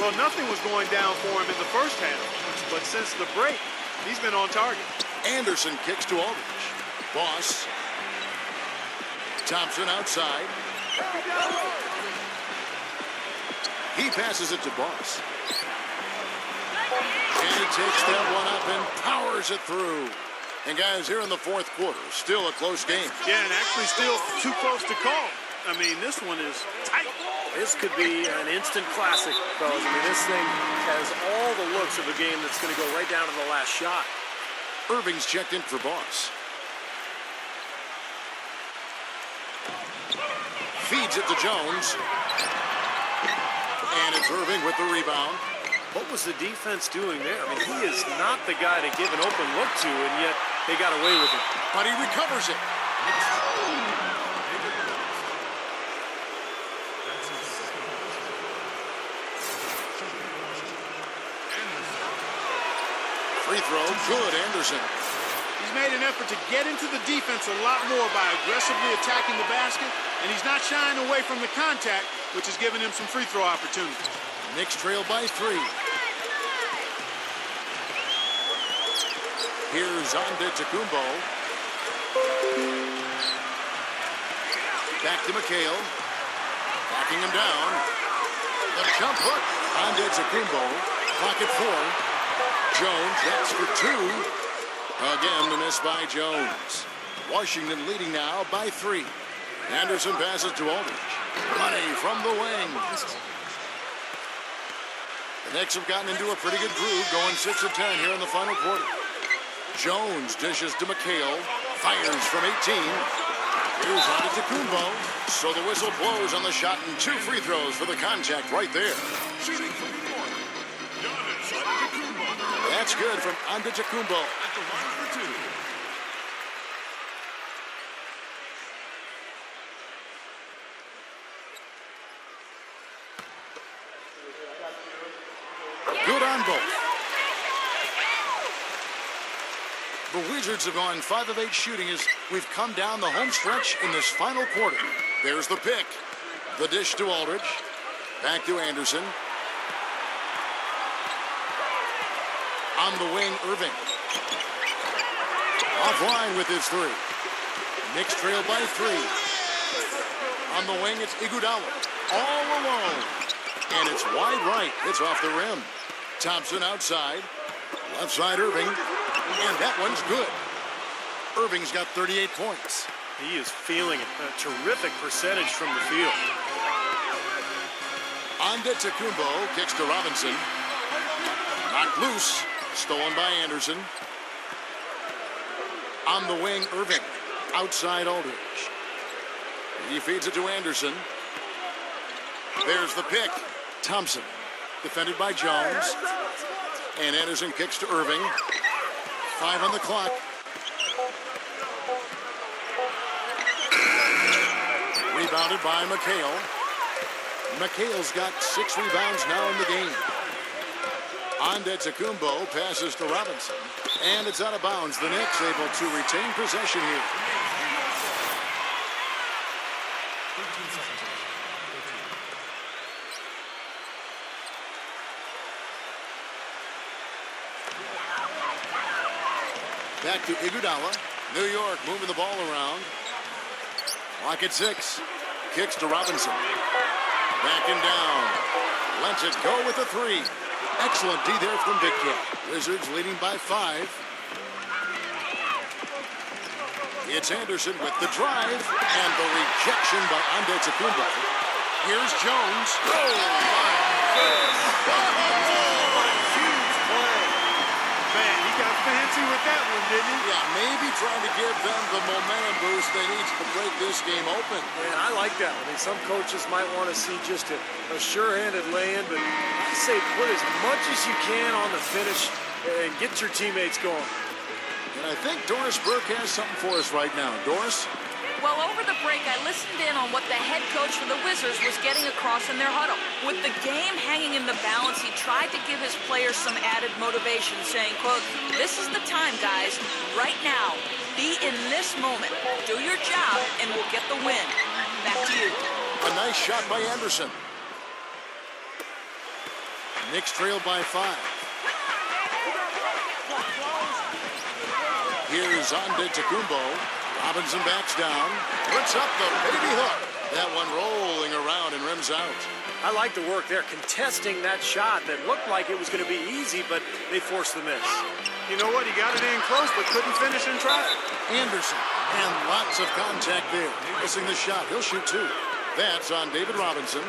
Well, nothing was going down for him in the first half, but since the break, he's been on target. Anderson kicks to Aldridge. Boss. Thompson outside. He passes it to Boss. And he takes that one up and powers it through. And guys, here in the fourth quarter, still a close game. Yeah, and actually still too close to call. I mean, this one is tight. This could be an instant classic, fellas. I mean, this thing has all the looks of a game that's going to go right down to the last shot. Irving's checked in for Boss. Feeds it to Jones. And it's Irving with the rebound. What was the defense doing there? I mean, he is not the guy to give an open look to, and yet they got away with it. But he recovers it. Free throw, good, Anderson. He's made an effort to get into the defense a lot more by aggressively attacking the basket, and he's not shying away from the contact, which has given him some free throw opportunities. Knicks trail by 3. Here's Antetokounmpo. Back to McHale. Backing him down. The jump hook. Antetokounmpo. Pocket 4. Jones, that's for 2. Again, the miss by Jones. Washington leading now by 3. Anderson passes to Aldridge. Money from the wing. The Knicks have gotten into a pretty good groove, going 6 of 10 here in the final quarter. Jones dishes to McHale. Fires from 18. Here's Antetokounmpo. So the whistle blows on the shot, and 2 free throws for the contact right there. Shooting from the corner. Giannis Antetokounmpo. That's good from Antetokounmpo. At the line for 2. Good on both. The Wizards have gone 5 of 8 shooting as we've come down the home stretch in this final quarter. There's the pick. The dish to Aldridge. Back to Anderson. On the wing, Irving. Offline with his 3. Knicks trail by 3. On the wing, it's Iguodala. All alone. And it's wide right. It's off the rim. Thompson outside. Left side, Irving. And that one's good. Irving's got 38 points. He is feeling it. A terrific percentage from the field. Antetokounmpo kicks to Robinson. Knocked loose. Stolen by Anderson. On the wing, Irving. Outside, Aldridge. He feeds it to Anderson. There's the pick. Thompson. Defended by Jones. And Anderson kicks to Irving. 5 on the clock. Rebounded by McHale. McHale's got 6 rebounds now in the game. Antetokounmpo passes to Robinson. And it's out of bounds. The Knicks able to retain possession here. 13 seconds. 13. Back to Iguodala. New York moving the ball around. Clock at 6. Kicks to Robinson. Backing down. Lets it go with a 3. Excellent D there from Big Cat. Wizards leading by 5. It's Anderson with the drive and the rejection by Antetokounmpo. Here's Jones. Oh, my goodness. What a huge play. Man, he got fancy with that one, didn't he? Yeah, maybe trying to give them the momentum boost they need to break this game open. Man, I like that. I mean, some coaches might want to see just a sure-handed lay-in, but I say put as much as you can on the finish and get your teammates going. And I think Doris Burke has something for us right now. Doris? Well, over the break, I listened in on what the head coach for the Wizards was getting across in their huddle. With the game hanging in the balance, he tried to give his players some added motivation, saying, quote, "This is the time, guys. Right now. Be in this moment. Do your job, and we'll get the win." Back to you. A nice shot by Anderson. Knicks trailed by 5. Here's Antetokounmpo. Robinson backs down. Puts up the baby hook. That one rolling around and rims out. I like the work there, contesting that shot that looked like it was going to be easy, but they forced the miss. You know what? He got it in close, but couldn't finish in traffic. Anderson. And lots of contact there. Missing the shot. He'll shoot 2. That's on David Robinson.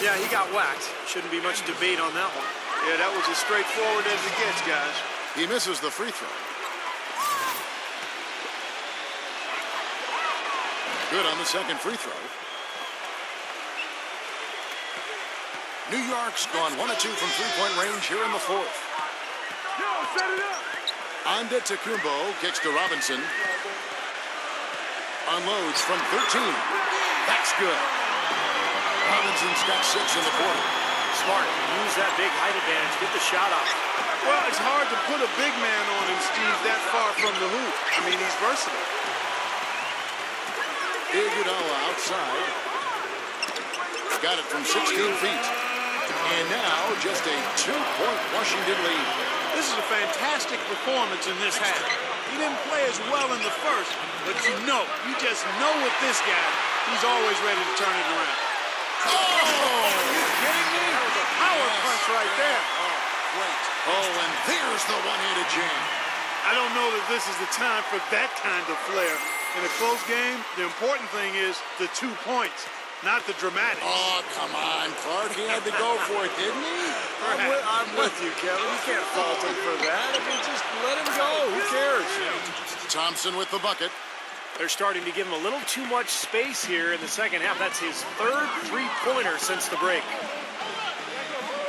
Yeah, he got whacked. Shouldn't be much debate on that one. Yeah, that was as straightforward as it gets, guys. He misses the free throw. Good on the second free throw. New York's gone 1 of 2 from three-point range here in the 4th. Set it up. Antetokounmpo kicks to Robinson. Unloads from 13. That's good. Robinson's got 6 in the quarter. Smart. Use that big height advantage. Get the shot off. Well, it's hard to put a big man on him, Steve, that far from the hoop. I mean, he's versatile. Iguodala outside. Got it from 16 feet. And now just a 2-point Washington lead. This is a fantastic performance in this half. He didn't play as well in the first, but you just know with this guy, he's always ready to turn it around. Oh! Are you kidding me? That was a power punch right there. Oh, great. Oh, and there's the one-handed jam. I don't know that this is the time for that kind of flair. In a close game, the important thing is the 2 points, not the dramatics. Oh, come on, Clark. He had to go for it, didn't he? I'm with you, Kevin. You can't fault him for that. I mean, just let him go. Who cares? Thompson with the bucket. They're starting to give him a little too much space here in the second half. That's his 3rd three-pointer since the break.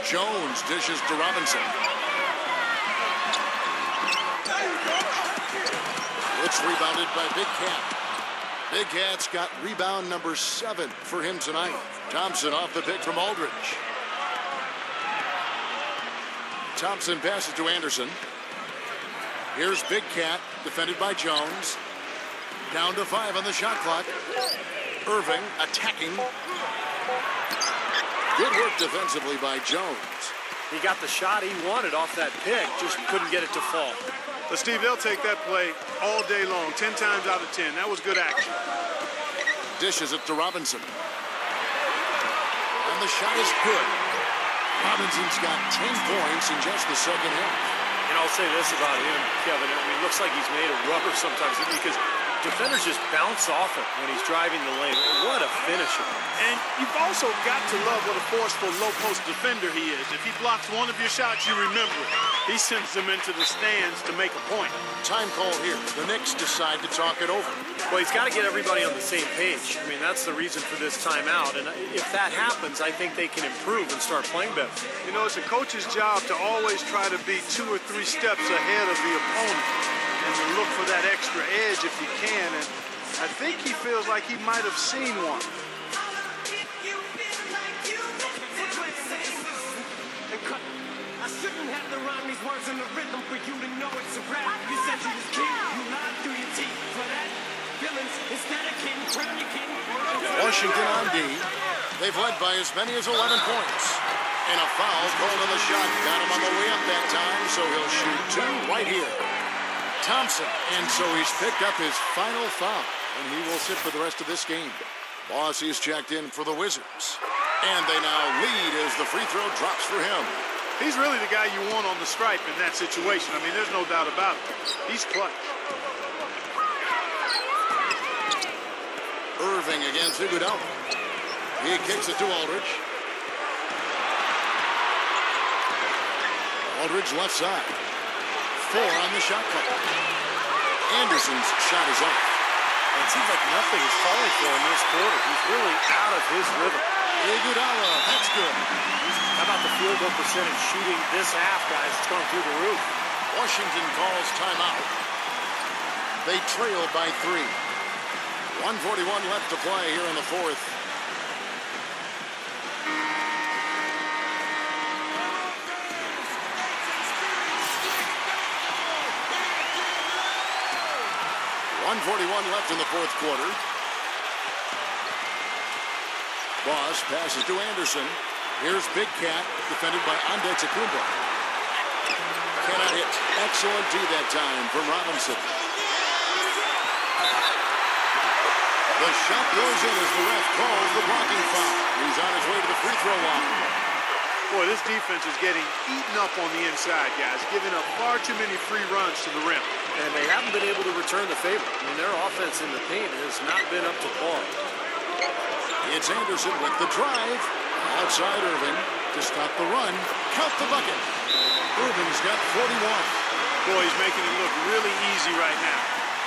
Jones dishes to Robinson. It's rebounded by Big Cat. Big Cat's got rebound number 7 for him tonight. Thompson off the pick from Aldridge. Thompson passes to Anderson. Here's Big Cat, defended by Jones. Down to 5 on the shot clock. Irving attacking. Good work defensively by Jones. He got the shot he wanted off that pick, just couldn't get it to fall. But Steve, they'll take that play all day long, 10 times out of 10. That was good action. Dishes it to Robinson. And the shot is good. Robinson's got 10 points in just the second half. And I'll say this about him, Kevin. I mean, it looks like he's made of rubber sometimes because defenders just bounce off him when he's driving the lane. What a finisher. And you've also got to love what a forceful low-post defender he is. If he blocks one of your shots, you remember it. He sends them into the stands to make a point. Time call here. The Knicks decide to talk it over. Well, he's got to get everybody on the same page. I mean, that's the reason for this timeout. And if that happens, I think they can improve and start playing better. You know, it's a coach's job to always try to be 2 or 3 steps ahead of the opponent and to look for that extra edge if you can. And I think he feels like he might have seen one. Shouldn't have to rhyme these words in the rhythm for you to know it's a rap. You said you was king, you lied through your teeth. For that, feelings instead of king, crown your king. Washington on D. They've led by as many as 11 points. And a foul called on the shot. Got him on the way up that time, so he'll shoot two right here. Thompson, and so he's picked up his final foul, and he will sit for the rest of this game. Boss is checked in for the Wizards. And they now lead as the free throw drops for him. He's really the guy you want on the stripe in that situation. I mean, there's no doubt about it. He's clutch. Irving against Iguodala. He kicks it to Aldridge. Aldridge left side. 4 on the shot clock. Anderson's shot is up. It seems like nothing is falling for him this quarter. He's really out of his rhythm. Iguodala, that's good. How about the field goal percentage shooting this half, guys? It's going through the roof. Washington calls timeout. They trail by 3. 1:41 left to play here in the fourth. .141 left in the fourth quarter. Boss passes to Anderson. Here's Big Cat, defended by Antetokounmpo. Cannot hit. Excellent D that time from Robinson. The shot goes in as the ref calls the blocking foul. He's on his way to the free throw line. Boy, this defense is getting eaten up on the inside, guys, giving up far too many free runs to the rim. And they haven't been able to return the favor. I mean, their offense in the paint has not been up to par. It's Anderson with the drive. Outside Irving to stop the run. Count the bucket. Irving's got 41. Boy, he's making it look really easy right now.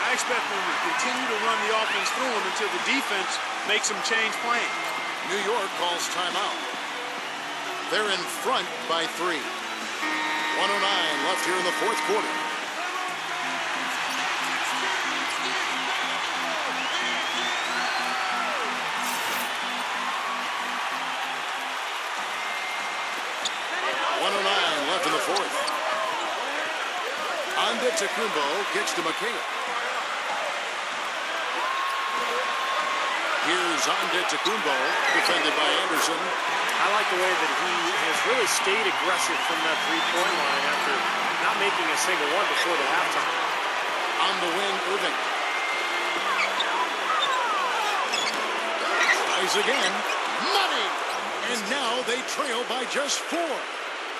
I expect them to continue to run the offense through him until the defense makes them change plans. New York calls timeout. They're in front by 3. 1:09 left here in the fourth quarter. Left in the fourth. Antetokounmpo kicks to McHale. Here's Antetokounmpo, defended by Anderson. I like the way that he has really stayed aggressive from that three-point line after not making a single one before the halftime. On the wing, Irving. Tries again. Money! And now they trail by just 4.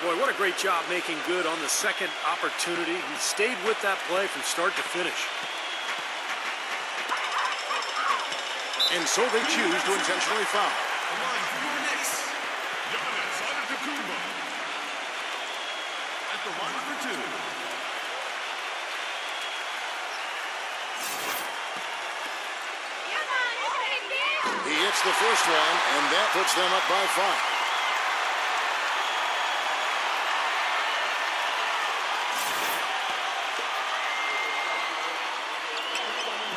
Boy, what a great job making good on the second opportunity. He stayed with that play from start to finish. And so they choose to intentionally foul. The line for your Knicks. Giannis Antetokounmpo. At the line for 2. He hits the first one, and that puts them up by 5.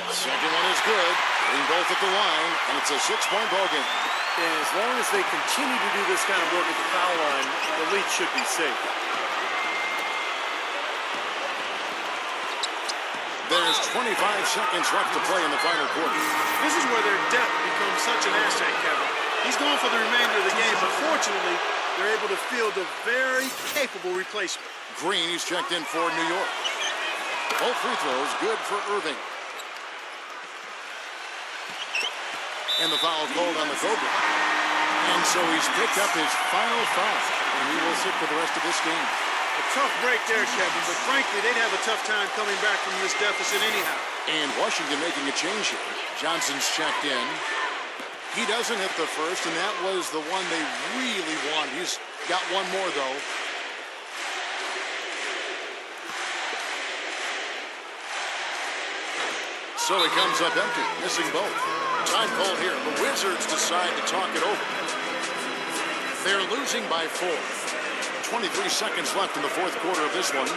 Second one is good. Getting both at the line, and it's a 6-point ball game. And as long as they continue to do this kind of work at the foul line, the lead should be safe. There's 25 seconds left to play in the final quarter. This is where their depth becomes such an asset, Kevin. He's going for the remainder of the game, but fortunately, they're able to field a very capable replacement. Green is checked in for New York. Both free throws good for Irving. And the foul called on the Cobra. And so he's picked up his final foul, and he will sit for the rest of this game. A tough break there, Kevin, but frankly, they'd have a tough time coming back from this deficit anyhow. And Washington making a change here. Johnson's checked in. He doesn't hit the first, and that was the one they really want. He's got one more, though. So he comes up empty, missing both. Time called here. The Wizards decide to talk it over. They're losing by 4. 23 seconds left in the fourth quarter of this one.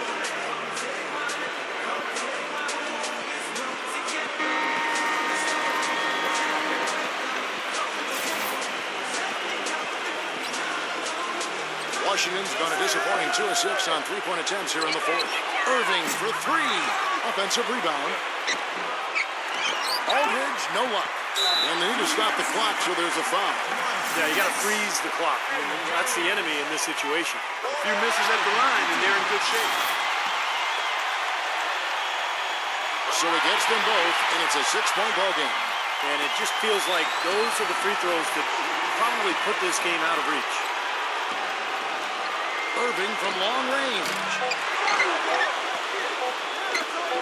Michigan's gone a disappointing 2 of 6 on three-point attempts here in the fourth. Irving for three. Offensive rebound. Aldridge, no luck. And they need to stop the clock, so there's a foul. Yeah, you got to freeze the clock. That's the enemy in this situation. A few misses at the line, and they're in good shape. So he gets them both, and it's a 6-point ball game. And it just feels like those are the free throws that probably put this game out of reach. Irving from long range.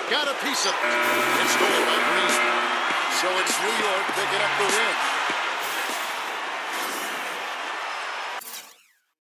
Got a piece of it. It's stolen by Preseason. So it's New York picking up the win.